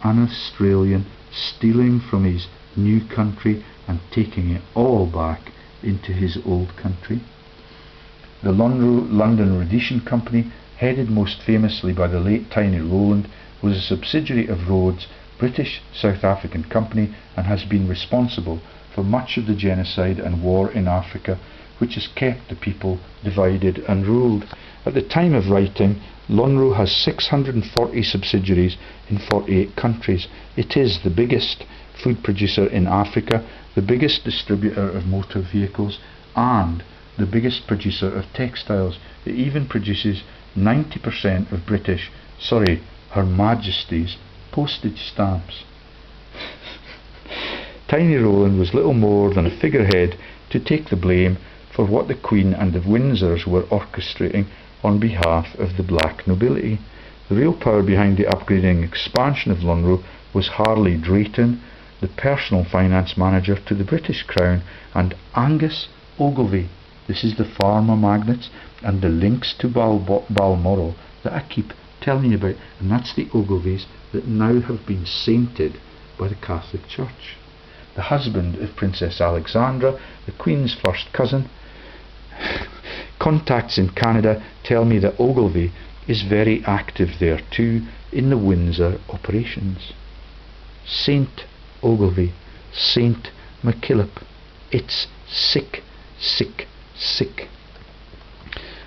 Speaker 1: an Australian stealing from his new country and taking it all back into his old country. The London Rhodesian Company, headed most famously by the late Tiny Rowland, was a subsidiary of Rhodes, British South African company, and has been responsible for much of the genocide and war in Africa, which has kept the people divided and ruled. At the time of writing, Lonrho has 640 subsidiaries in 48 countries. It is the biggest food producer in Africa, the biggest distributor of motor vehicles, and the biggest producer of textiles. It even produces 90% of Her Majesty's postage stamps. Tiny Rowland was little more than a figurehead to take the blame for what the Queen and the Windsors were orchestrating on behalf of the black nobility. The real power behind the upgrading expansion of Lonrho was Harley Drayton, the personal finance manager to the British Crown, and Angus Ogilvy. This is the pharma magnates and the links to Balmoral that I keep telling you about, and that's the Ogilvys that now have been sainted by the Catholic Church. The husband of Princess Alexandra, the Queen's first cousin. Contacts in Canada tell me that Ogilvy is very active there too in the Windsor operations. Saint Ogilvy, Saint MacKillop. It's sick, sick, sick.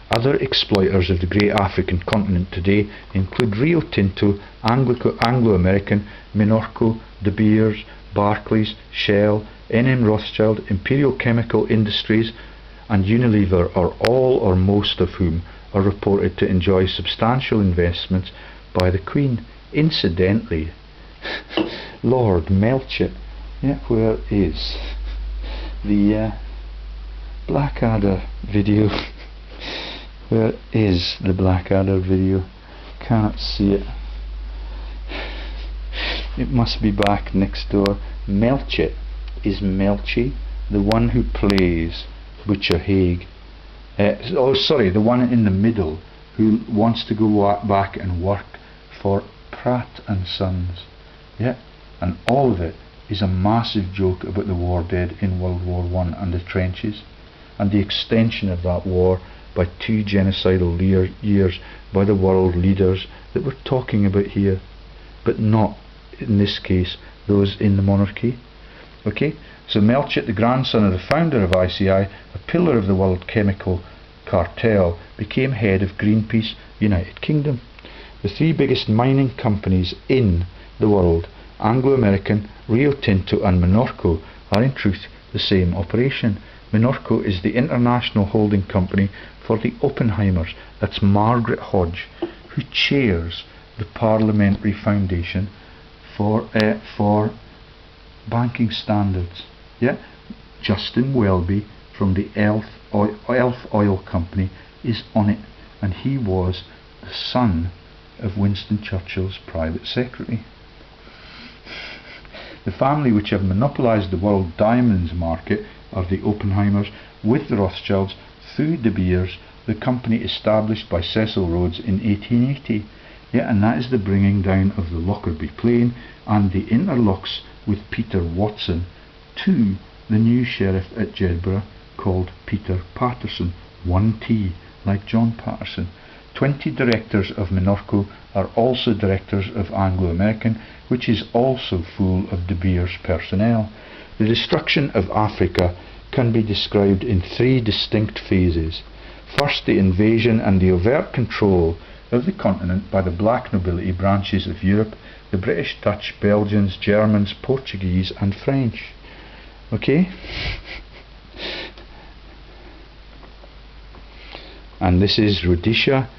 Speaker 1: Other exploiters of the great African continent today include Rio Tinto, Anglo-American, Minorco, De Beers, Barclays, Shell, NM Rothschild, Imperial Chemical Industries, and Unilever, are all or most of whom are reported to enjoy substantial investments by the Queen. Incidentally, Lord Melchett, yeah, where is the Blackadder video? Where is the Blackadder video? Can't see it. It must be back next door. Melchett is Melchi, the one who plays Butcher Haig. The one in the middle who wants to go back and work for Pratt and Sons. Yeah, and all of it is a massive joke about the war dead in World War I and the trenches, and the extension of that war by 2 genocidal years by the world leaders that we're talking about here, but not in this case those in the monarchy. Okay, so Melchett, the grandson of the founder of ICI, a pillar of the world chemical cartel, became head of Greenpeace, United Kingdom. The 3 biggest mining companies in the world, Anglo-American, Rio Tinto and Minorco, are in truth the same operation. Minorco is the international holding company for the Oppenheimers. That's Margaret Hodge, who chairs the Parliamentary Foundation for banking standards. Yeah, Justin Welby from the Elf Oil Company is on it, and he was the son of Winston Churchill's private secretary. The family which have monopolised the world diamonds market are the Oppenheimers, with the Rothschilds through De Beers, the company established by Cecil Rhodes in 1880. Yeah, and that is the bringing down of the Lockerbie plane and the interlocks with Peter Watson to the new sheriff at Jedburgh called Peter Patterson, 1T, like John Patterson. 20 directors of Minorco are also directors of Anglo-American, which is also full of De Beers personnel. The destruction of Africa can be described in 3 distinct phases. First, the invasion and the overt control of the continent by the black nobility branches of Europe, the British, Dutch, Belgians, Germans, Portuguese and French. Okay? And this is Rhodesia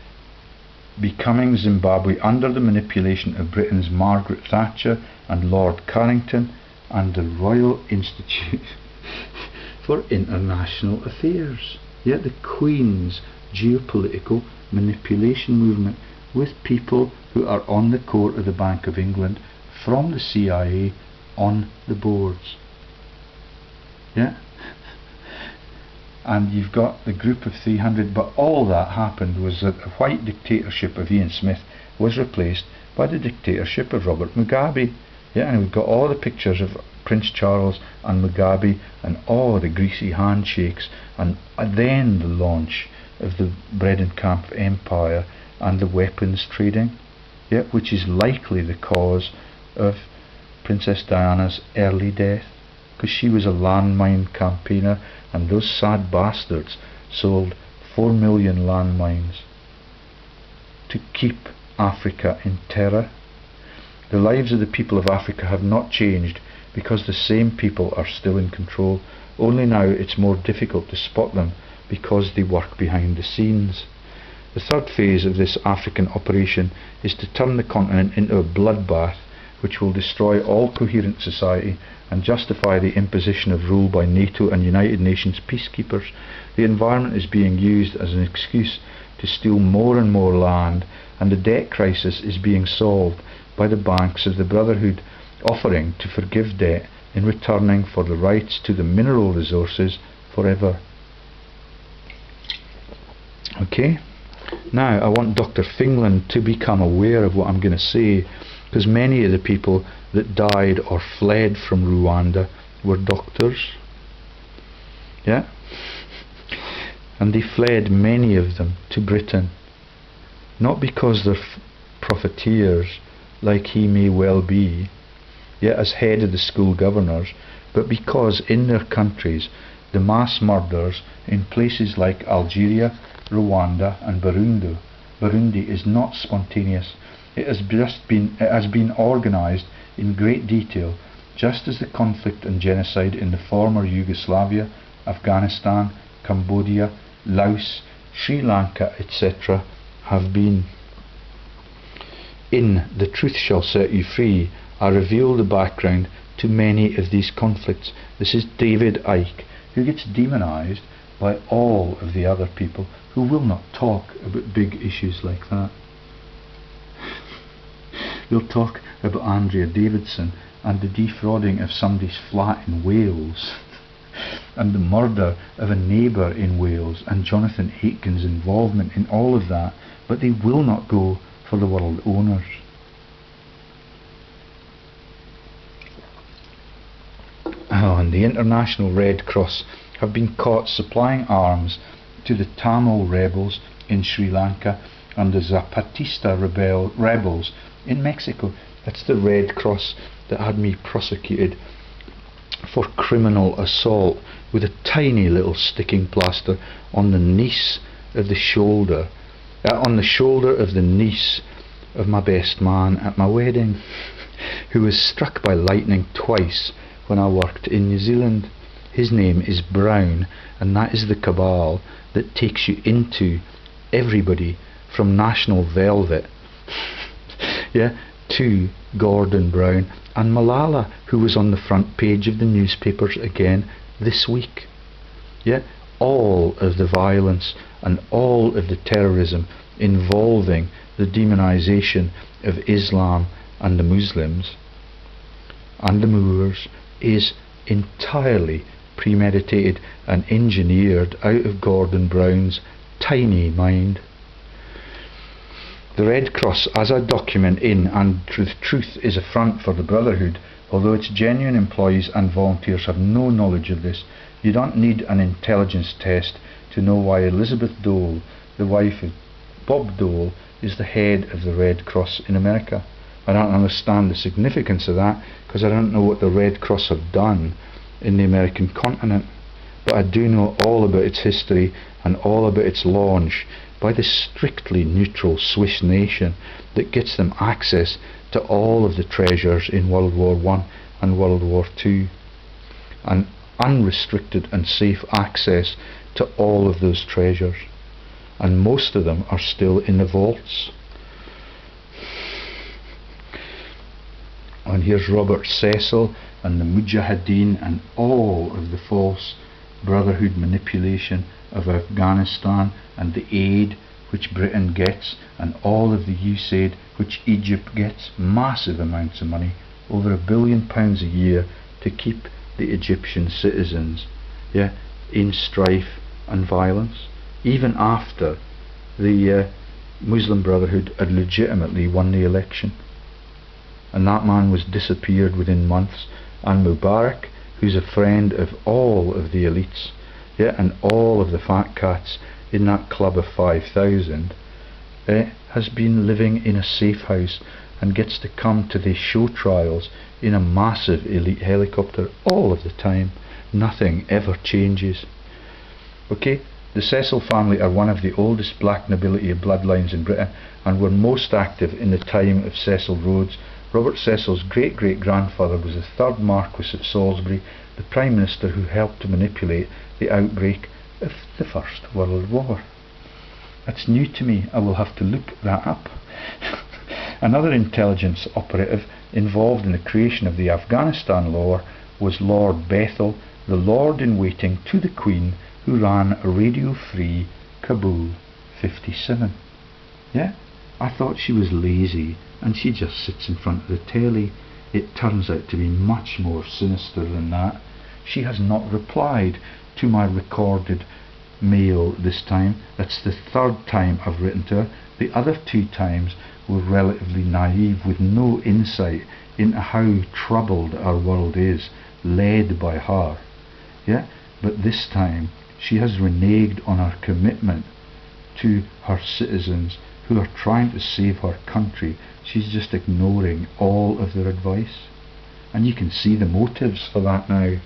Speaker 1: becoming Zimbabwe under the manipulation of Britain's Margaret Thatcher and Lord Carrington and the Royal Institute for International Affairs. Yet the Queen's geopolitical manipulation movement with people who are on the court of the Bank of England from the CIA on the boards. Yeah? And you've got the group of 300, but all that happened was that the white dictatorship of Ian Smith was replaced by the dictatorship of Robert Mugabe. Yeah, and we've got all the pictures of Prince Charles and Mugabe and all the greasy handshakes, and then the launch of the Bredenkamp Empire and the weapons trading, yeah, which is likely the cause of Princess Diana's early death, because she was a landmine campaigner, and those sad bastards sold 4 million landmines to keep Africa in terror. The lives of the people of Africa have not changed because the same people are still in control, only now it's more difficult to spot them because they work behind the scenes. The third phase of this African operation is to turn the continent into a bloodbath which will destroy all coherent society and justify the imposition of rule by NATO and United Nations peacekeepers. The environment is being used as an excuse to steal more and more land, and the debt crisis is being solved by the banks of the Brotherhood offering to forgive debt in returning for the rights to the mineral resources forever. Okay, now I want Dr. Fingland to become aware of what I'm going to say, because many of the people that died or fled from Rwanda were doctors. Yeah? And they fled, many of them, to Britain, not because they're profiteers like he may well be, yeah, as head of the school governors, but because in their countries the mass murders in places like Algeria, Rwanda and Burundi is not spontaneous. It has been organised in great detail, just as the conflict and genocide in the former Yugoslavia, Afghanistan, Cambodia, Laos, Sri Lanka, etc. have been. In The Truth Shall Set You Free, I reveal the background to many of these conflicts. This is David Icke, who gets demonised by all of the other people who will not talk about big issues like that. They'll talk about Andrea Davidson and the defrauding of somebody's flat in Wales and the murder of a neighbour in Wales and Jonathan Aitken's involvement in all of that, but they will not go for the world owners. and the International Red Cross have been caught supplying arms to the Tamil rebels in Sri Lanka and the Zapatista rebels in Mexico. That's the Red Cross that had me prosecuted for criminal assault with a tiny little sticking plaster on the niece of the shoulder, on the shoulder of the niece of my best man at my wedding, who was struck by lightning twice when I worked in New Zealand. His name is Brown, and that is the cabal that takes you into everybody from National Velvet to Gordon Brown and Malala, who was on the front page of the newspapers again this week. All of the violence and all of the terrorism involving the demonization of Islam and the Muslims and the Moors is entirely premeditated and engineered out of Gordon Brown's tiny mind. The Red Cross, as I document in And the Truth is a Front for the Brotherhood, although its genuine employees and volunteers have no knowledge of this. You don't need an intelligence test to know why Elizabeth Dole, the wife of Bob Dole, is the head of the Red Cross in America. I don't understand the significance of that, because I don't know what the Red Cross have done in the American continent, but I do know all about its history and all about its launch by the strictly neutral Swiss nation that gets them access to all of the treasures in World War I and World War II, and unrestricted and safe access to all of those treasures, and most of them are still in the vaults. And here's Robert Cecil and the Mujahideen and all of the false brotherhood manipulation of Afghanistan and the aid which Britain gets and all of the USAID which Egypt gets, massive amounts of money, over £1 billion a year, to keep the Egyptian citizens in strife and violence, even after the Muslim Brotherhood had legitimately won the election. And that man was disappeared within months, and Mubarak, who's a friend of all of the elites and all of the fat cats in that club of 5,000, has been living in a safe house and gets to come to the show trials in a massive elite helicopter all of the time. Nothing ever changes. The Cecil family are one of the oldest black nobility bloodlines in Britain and were most active in the time of Cecil Rhodes. Robert Cecil's great-great-grandfather was the 3rd Marquis of Salisbury, the Prime Minister who helped to manipulate the outbreak of the First World War. That's new to me. I will have to look that up. Another intelligence operative involved in the creation of the Afghanistan law was Lord Bethel, the Lord-in-Waiting to the Queen, who ran Radio Free Kabul 57. I thought she was lazy and she just sits in front of the telly. It turns out to be much more sinister than that. She has not replied to my recorded mail this time. That's the 3rd time I've written to her. The other 2 times were relatively naive, with no insight into how troubled our world is, led by her. But this time she has reneged on her commitment to her citizens who are trying to save her country. She's just ignoring all of their advice, and you can see the motives for that now.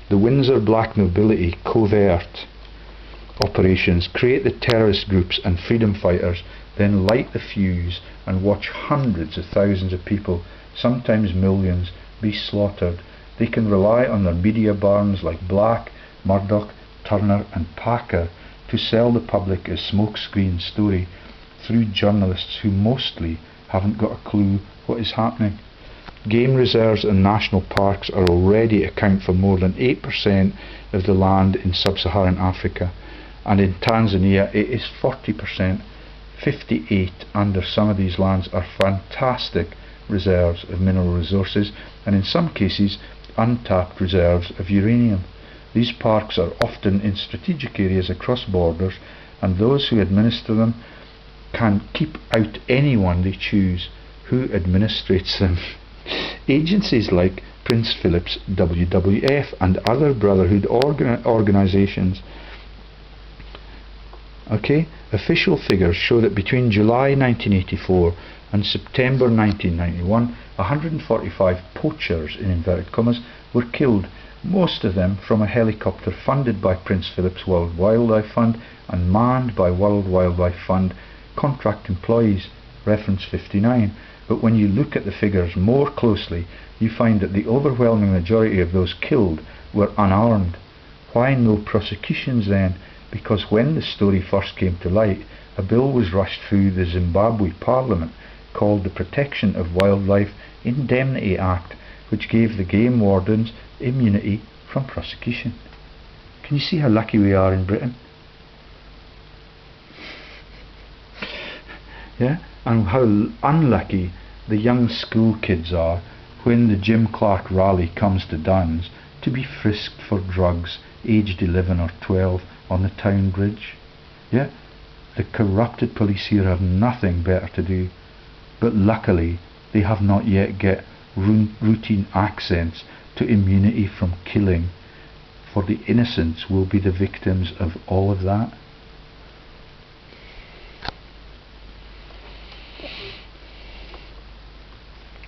Speaker 1: The Windsor black nobility covert operations create the terrorist groups and freedom fighters, then light the fuse and watch hundreds of thousands of people, sometimes millions, be slaughtered. They can rely on their media barons like Black, Murdoch, Turner and Packer to sell the public a smokescreen story through journalists who mostly haven't got a clue what is happening. Game reserves and national parks are already account for more than 8% of the land in sub-Saharan Africa, and in Tanzania it is 40%. 58 under some of these lands are fantastic reserves of mineral resources, and in some cases untapped reserves of uranium. These parks are often in strategic areas across borders, and those who administer them can keep out anyone they choose who administrates them. Agencies like Prince Philip's WWF and other brotherhood organisations. Okay, official figures show that between July 1984 and September 1991, 145 poachers, in inverted commas, were killed, most of them from a helicopter funded by Prince Philip's World Wildlife Fund and manned by World Wildlife Fund contract employees, reference 59. But when you look at the figures more closely, you find that the overwhelming majority of those killed were unarmed. Why no prosecutions then? Because when the story first came to light, a bill was rushed through the Zimbabwe Parliament called the Protection of Wildlife Indemnity Act, which gave the game wardens immunity from prosecution. Can you see how lucky we are in Britain? Yeah, and how unlucky the young school kids are when the Jim Clark rally comes to Duns to be frisked for drugs aged 11 or 12 on the town bridge. Yeah, the corrupted police here have nothing better to do, but luckily they have not yet get routine access to immunity from killing, for the innocents will be the victims of all of that.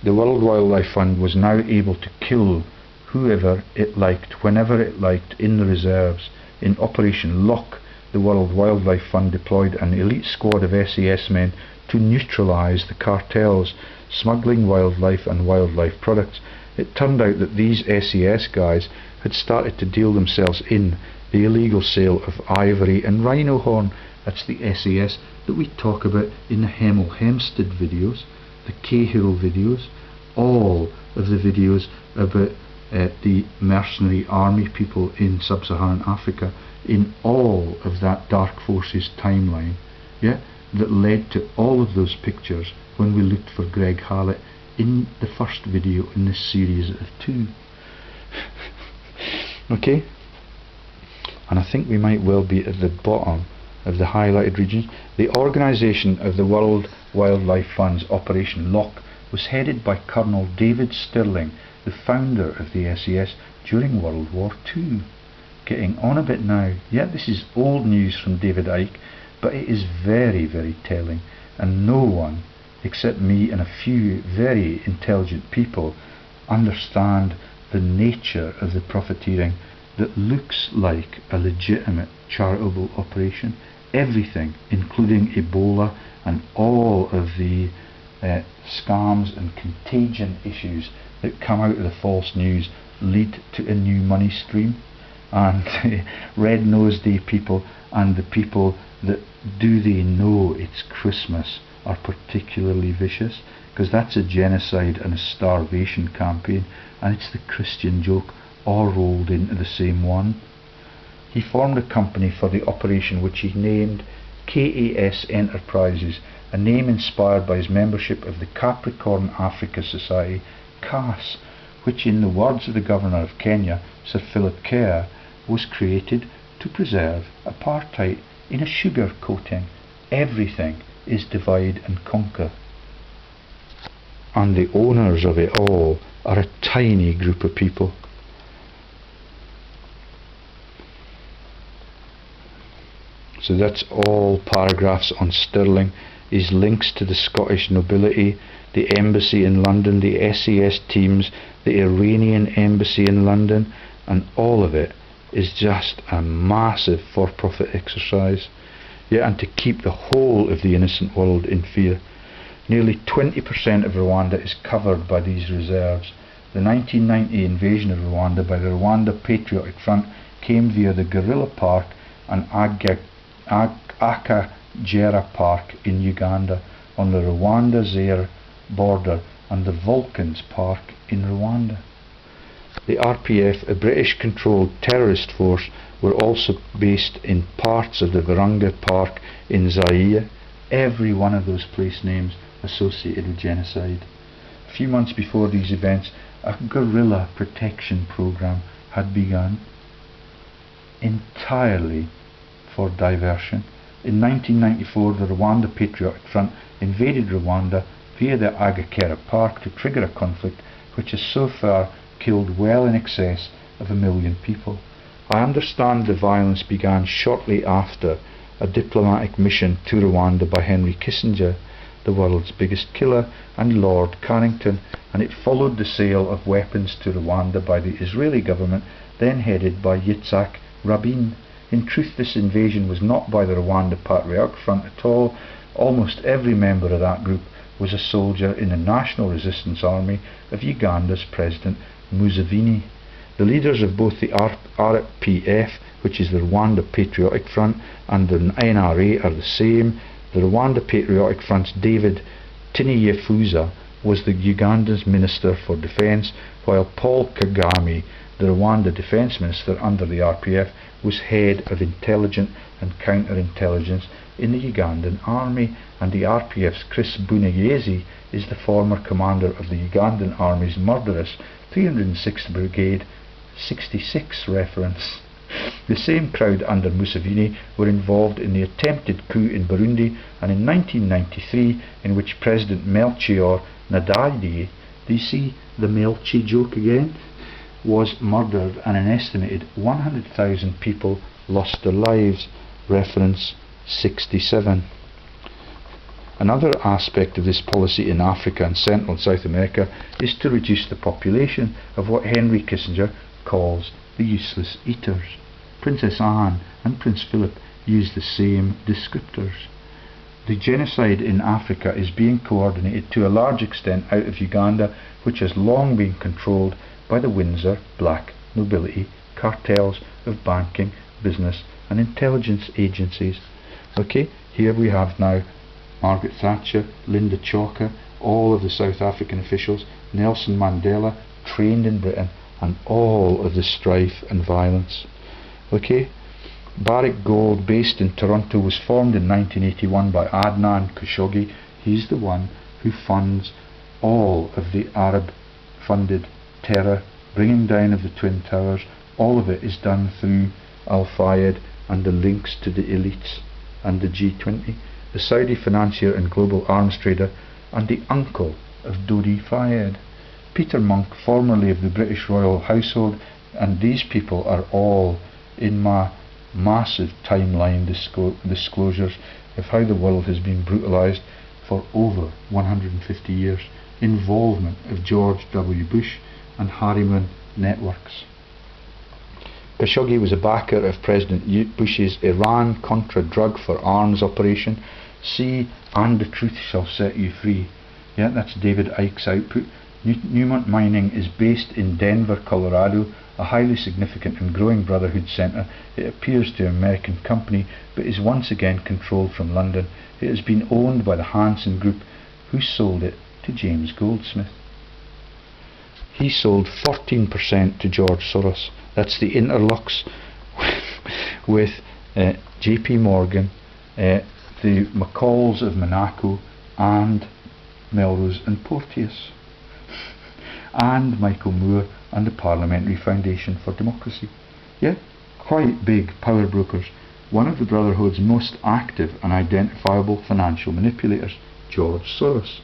Speaker 1: The World Wildlife Fund was now able to kill whoever it liked, whenever it liked, in the reserves. In Operation Lock, the World Wildlife Fund deployed an elite squad of SAS men to neutralise the cartels smuggling wildlife and wildlife products. It turned out that these SAS guys had started to deal themselves in the illegal sale of ivory and rhino horn. That's the SAS that we talk about in the Hemel Hempstead videos, the Cahill videos, all of the videos about the mercenary army people in sub-Saharan Africa, in all of that Dark Forces timeline, yeah, that led to all of those pictures when we looked for Greg Hallett in the first video in this series of 2. Okay, and I think we might well be at the bottom of the highlighted regions. The organisation of the World Wildlife Fund's Operation Lock was headed by Colonel David Stirling, the founder of the SAS during World War II. Getting on a bit now. Yeah, this is old news from David Icke, but it is very, very telling, and no one except me and a few very intelligent people understand the nature of the profiteering that looks like a legitimate charitable operation. Everything, including Ebola and all of the scams and contagion issues that come out of the false news, lead to a new money stream. And Red Nose Day people and the people that do they know it's Christmas are particularly vicious, because that's a genocide and a starvation campaign, and it's the Christian joke all rolled into the same one. He formed a company for the operation which he named KAS Enterprises, a name inspired by his membership of the Capricorn Africa Society, CAS, which in the words of the Governor of Kenya, Sir Philip Kerr, was created to preserve apartheid in a sugar coating. Everything is divide and conquer. And the owners of it all are a tiny group of people. So that's all paragraphs on Stirling, his links to the Scottish nobility, the embassy in London, the SAS teams, the Iranian embassy in London, and all of it is just a massive for-profit exercise. Yeah, and to keep the whole of the innocent world in fear. Nearly 20% of Rwanda is covered by these reserves. The 1990 invasion of Rwanda by the Rwanda Patriotic Front came via the Gorilla Park and Akagera Park in Uganda on the Rwanda-Zaire border and the Vulcans Park in Rwanda. The RPF, a British-controlled terrorist force, were also based in parts of the Virunga Park in Zaire. Every one of those place names associated with genocide. A few months before these events, a guerrilla protection program had begun, entirely for diversion. In 1994, the Rwanda Patriotic Front invaded Rwanda via the Agakera Park to trigger a conflict which has so far killed well in excess of 1 million people. I understand the violence began shortly after a diplomatic mission to Rwanda by Henry Kissinger, the world's biggest killer, and Lord Carrington, and it followed the sale of weapons to Rwanda by the Israeli government, then headed by Yitzhak Rabin. In truth, this invasion was not by the Rwanda Patriotic Front at all. Almost every member of that group was a soldier in the National Resistance Army of Uganda's President Museveni. The leaders of both the RPF, which is the Rwanda Patriotic Front, and the NRA are the same. The Rwanda Patriotic Front's David Tiniyefuza was the Uganda's Minister for Defence, while Paul Kagame, the Rwanda Defence Minister under the RPF, was head of intelligence and counterintelligence in the Ugandan Army, and the RPF's Chris Bunigezi is the former commander of the Ugandan Army's murderous 306th Brigade 66 reference. The same crowd under Museveni were involved in the attempted coup in Burundi, and in 1993, in which President Melchior Ndadaye, do you see the Melchi joke again, was murdered, and an estimated 100,000 people lost their lives. Reference 67. Another aspect of this policy in Africa and Central and South America is to reduce the population of what Henry Kissinger calls the useless eaters. Princess Anne and Prince Philip use the same descriptors. The genocide in Africa is being coordinated to a large extent out of Uganda, which has long been controlled by the Windsor black nobility cartels of banking, business and intelligence agencies. Okay, here we have now Margaret Thatcher, Linda Chalker, all of the South African officials, Nelson Mandela, trained in Britain, and all of the strife and violence. Okay, Barrick Gold, based in Toronto, was formed in 1981 by Adnan Khashoggi. He's the one who funds all of the Arab-funded terror, bringing down of the Twin Towers. All of it is done through Al-Fayed and the links to the elites and the G20, the Saudi financier and global arms trader, and the uncle of Dodi Fayed, Peter Monk, formerly of the British royal household. And these people are all in my massive timeline disclosures of how the world has been brutalised for over 150 years. Involvement of George W. Bush and Harriman networks. Khashoggi was a backer of President Bush's Iran-Contra drug for arms operation. See, and the truth shall set you free. Yeah, that's David Icke's output. Newmont Mining is based in Denver, Colorado, a highly significant and growing brotherhood centre. It appears to an American company, but is once again controlled from London. It has been owned by the Hansen Group, who sold it to James Goldsmith. He sold 14% to George Soros. That's the interlocks with JP Morgan, the McCalls of Monaco, and Melrose and Porteous, and Michael Moore and the Parliamentary Foundation for Democracy. Yeah, quite big power brokers. One of the Brotherhood's most active and identifiable financial manipulators, George Soros,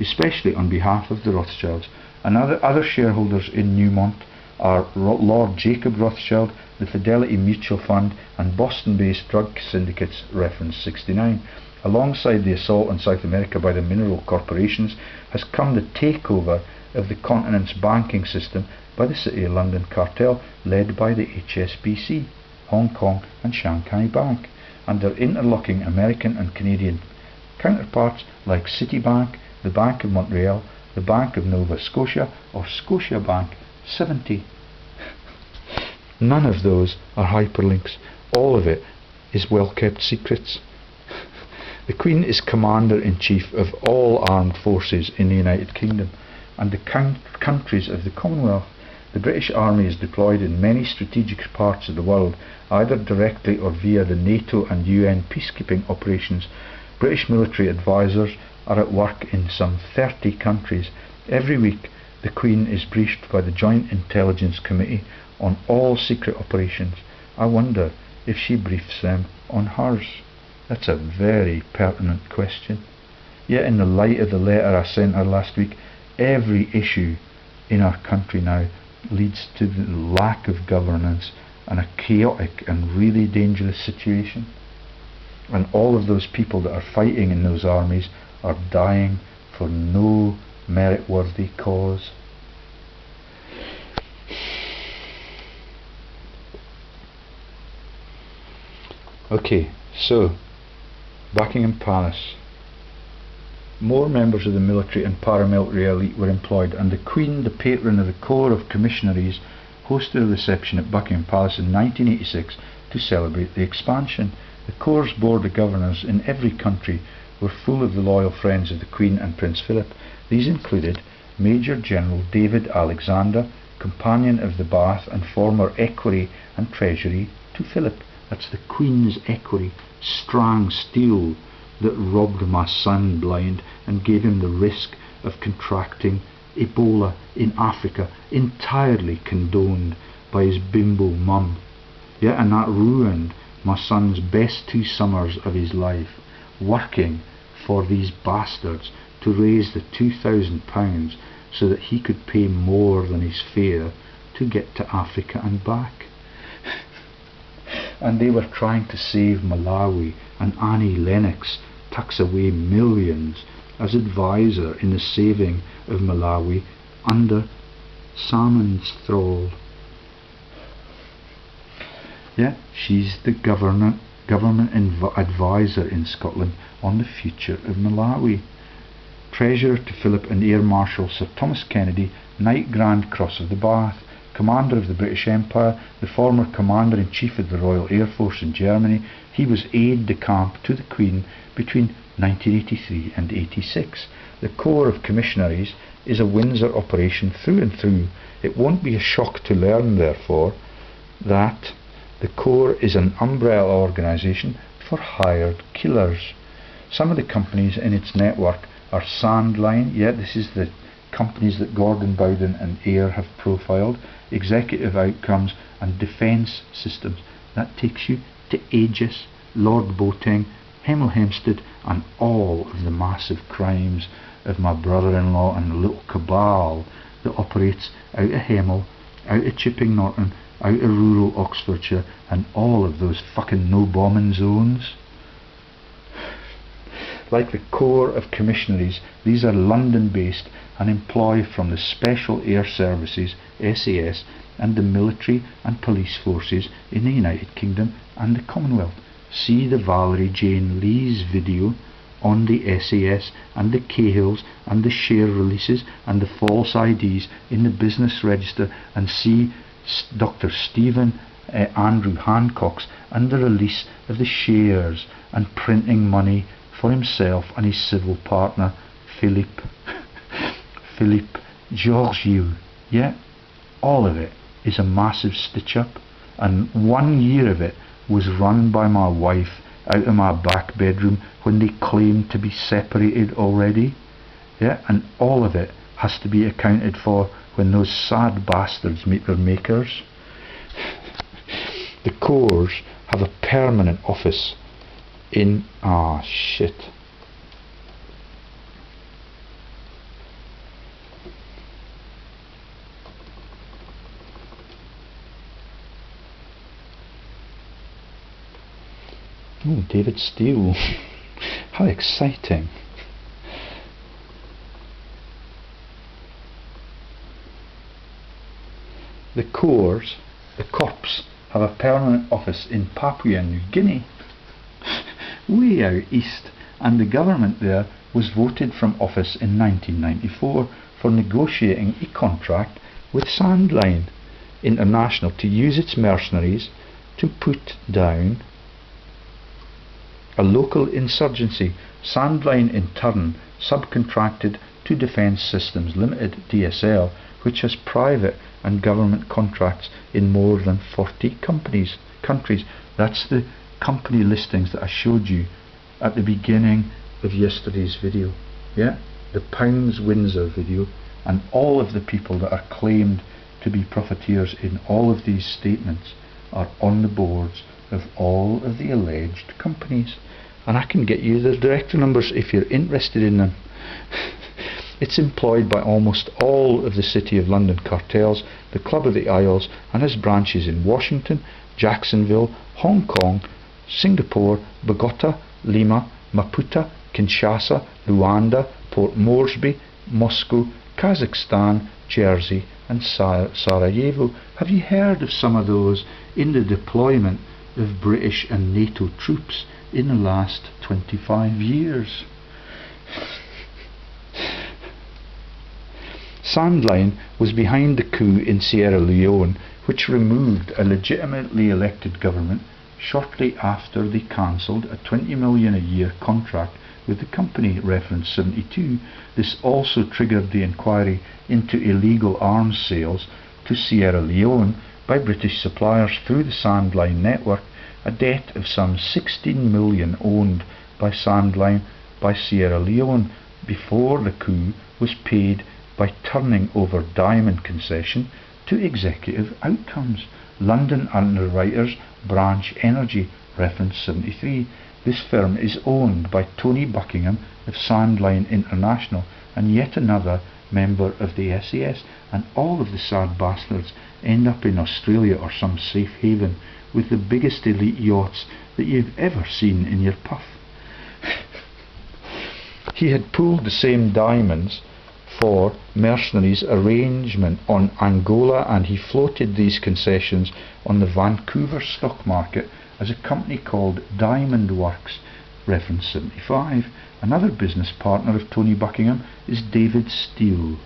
Speaker 1: especially on behalf of the Rothschilds. And other shareholders in Newmont are Lord Jacob Rothschild, the Fidelity Mutual Fund, and Boston-based drug syndicates, reference 69. Alongside the assault on South America by the mineral corporations has come the takeover of the continent's banking system by the City of London cartel, led by the HSBC, Hong Kong and Shanghai Bank, and their interlocking American and Canadian counterparts like Citibank, the Bank of Montreal, the Bank of Nova Scotia, or Scotia Bank 70. None of those are hyperlinks. All of it is well kept secrets. The Queen is Commander-in-Chief of all armed forces in the United Kingdom and the countries of the Commonwealth. The British Army is deployed in many strategic parts of the world, either directly or via the NATO and UN peacekeeping operations. British military advisors are at work in some 30 countries. Every week the Queen is briefed by the Joint Intelligence Committee on all secret operations. I wonder if she briefs them on hers. That's a very pertinent question. Yet in the light of the letter I sent her last week, every issue in our country now leads to the lack of governance and a chaotic and really dangerous situation. And all of those people that are fighting in those armies are dying for no merit-worthy cause. Okay, so Buckingham Palace. More members of the military and paramilitary elite were employed, and the Queen, the patron of the Corps of Commissaries, hosted a reception at Buckingham Palace in 1986 to celebrate the expansion. The Corps' board of governors in every country were full of the loyal friends of the Queen and Prince Philip. These included Major General David Alexander, companion of the Bath and former equerry and treasury to Philip. That's the Queen's equerry, strong steel, that robbed my son blind and gave him the risk of contracting Ebola in Africa, entirely condoned by his bimbo mum. Yeah, and that ruined my son's best 2 summers of his life, working for these bastards to raise the £2,000 so that he could pay more than his fare to get to Africa and back. And they were trying to save Malawi, and Annie Lennox tucks away millions as advisor in the saving of Malawi under Salmon's thrall. Yeah, she's the government advisor in Scotland on the future of Malawi. Treasurer to Philip and Air Marshal Sir Thomas Kennedy, Knight Grand Cross of the Bath, Commander of the British Empire, the former Commander-in-Chief of the Royal Air Force in Germany. He was aide-de-camp to the Queen between 1983 and 86. The Corps of Commissaries is a Windsor operation through and through. It won't be a shock to learn, therefore, that the Corps is an umbrella organisation for hired killers. Some of the companies in its network are Sandline, yeah, this is the companies that Gordon Bowden and Ayr have profiled, Executive Outcomes and Defence Systems. That takes you to Aegis, Lord Boating, Hemel Hempstead, and all of the massive crimes of my brother-in-law and the little cabal that operates out of Hemel, out of Chipping Norton, out of rural Oxfordshire, and all of those fucking no-bombing zones. Like the Corps of Commissaries, these are London-based and employ from the Special Air Services, SAS, and the military and police forces in the United Kingdom and the Commonwealth. See the Valerie Jane Lee's video on the SAS and the Cahills and the share releases and the false IDs in the Business Register, and see Dr. Stephen Andrew Hancock's and the release of the shares and printing money for himself and his civil partner Philippe Georgiou. Yeah, all of it is a massive stitch up, and 1 year of it was run by my wife out of my back bedroom when they claimed to be separated already. Yeah, and all of it has to be accounted for when those sad bastards meet their makers. The Corps have a permanent office in shit. Oh, David Steele. How exciting. The Corps, have a permanent office in Papua New Guinea, way out east, and the government there was voted from office in 1994 for negotiating a contract with Sandline International to use its mercenaries to put down a local insurgency. Sandline in turn subcontracted to Defence Systems Limited, DSL, which has private and government contracts in more than 40 countries. That's the company listings that I showed you at the beginning of yesterday's video. Yeah, the Pounds Windsor video, and all of the people that are claimed to be profiteers in all of these statements are on the boards of all of the alleged companies. And I can get you the director numbers if you're interested in them. It's employed by almost all of the City of London cartels, the Club of the Isles, and has branches in Washington, Jacksonville, Hong Kong, Singapore, Bogota, Lima, Maputo, Kinshasa, Luanda, Port Moresby, Moscow, Kazakhstan, Jersey and Sarajevo. Have you heard of some of those in the deployment of British and NATO troops in the last 25 years? Sandline was behind the coup in Sierra Leone, which removed a legitimately elected government shortly after they cancelled a $20 million a year contract with the company, reference 72. This also triggered the inquiry into illegal arms sales to Sierra Leone by British suppliers through the Sandline network, a debt of some 16 million owed by Sandline by Sierra Leone before the coup was paid by turning over diamond concession to executive outcomes. London Underwriters Branch Energy, reference 73. This firm is owned by Tony Buckingham of Sandline International and yet another member of the SAS, and all of the sad bastards end up in Australia or some safe haven with the biggest elite yachts that you've ever seen in your puff. He had pulled the same diamonds for mercenaries arrangement on Angola, and he floated these concessions on the Vancouver stock market as a company called Diamond Works, reference 75. Another business partner of Tony Buckingham is David Steele,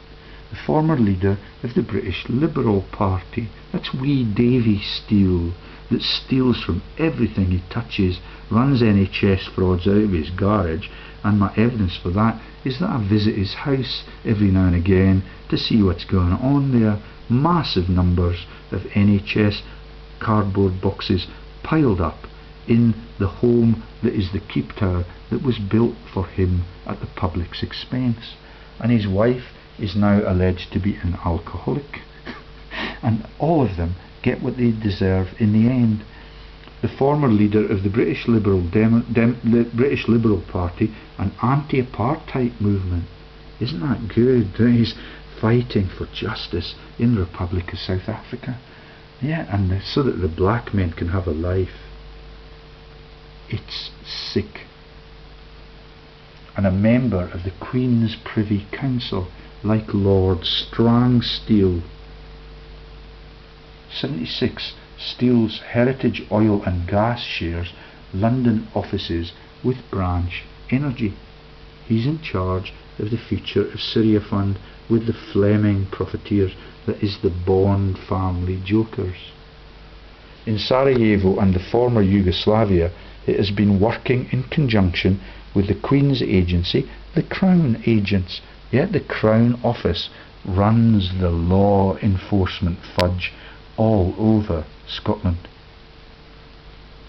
Speaker 1: the former leader of the British Liberal Party. That's wee Davy Steele, that steals from everything he touches, runs NHS frauds out of his garage, and my evidence for that is that I visit his house every now and again to see what's going on there. Massive numbers of NHS cardboard boxes piled up in the home that is the keep tower that was built for him at the public's expense. And his wife is now alleged to be an alcoholic. And all of them get what they deserve in the end. The former leader of the British Liberal Party, an anti-apartheid movement. Isn't that good? He's fighting for justice in the Republic of South Africa. Yeah, and so that the black men can have a life. It's sick. And a member of the Queen's Privy Council, like Lord Strangsteel. 76. Steele's Heritage Oil and Gas shares London offices with Branch Energy. He's in charge of the future of Syria Fund with the Fleming profiteers, that is the Bond family jokers. In Sarajevo and the former Yugoslavia, it has been working in conjunction with the Queen's Agency, the Crown Agents, yet the Crown Office runs the law enforcement fudge all over Scotland.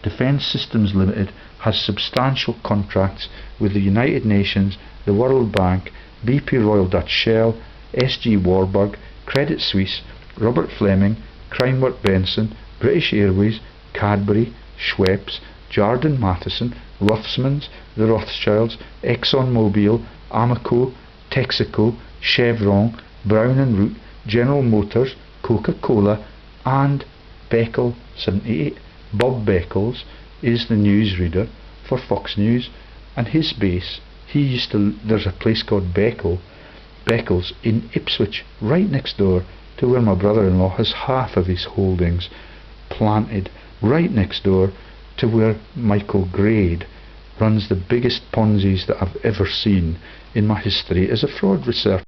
Speaker 1: Defence Systems Limited has substantial contracts with the United Nations, the World Bank, BP Royal Dutch Shell, SG Warburg, Credit Suisse, Robert Fleming, Crimeworth Benson, British Airways, Cadbury, Schweppes, Jardine Matheson, Rothmans, the Rothschilds, ExxonMobil, Amoco, Texaco, Chevron, Brown and Root, General Motors, Coca-Cola and Beckel 78. Bob Beckles is the newsreader for Fox News, and his base, there's a place called Beckles in Ipswich, right next door to where my brother-in-law has half of his holdings planted, right next door to where Michael Grade runs the biggest Ponzi's that I've ever seen in my history as a fraud researcher.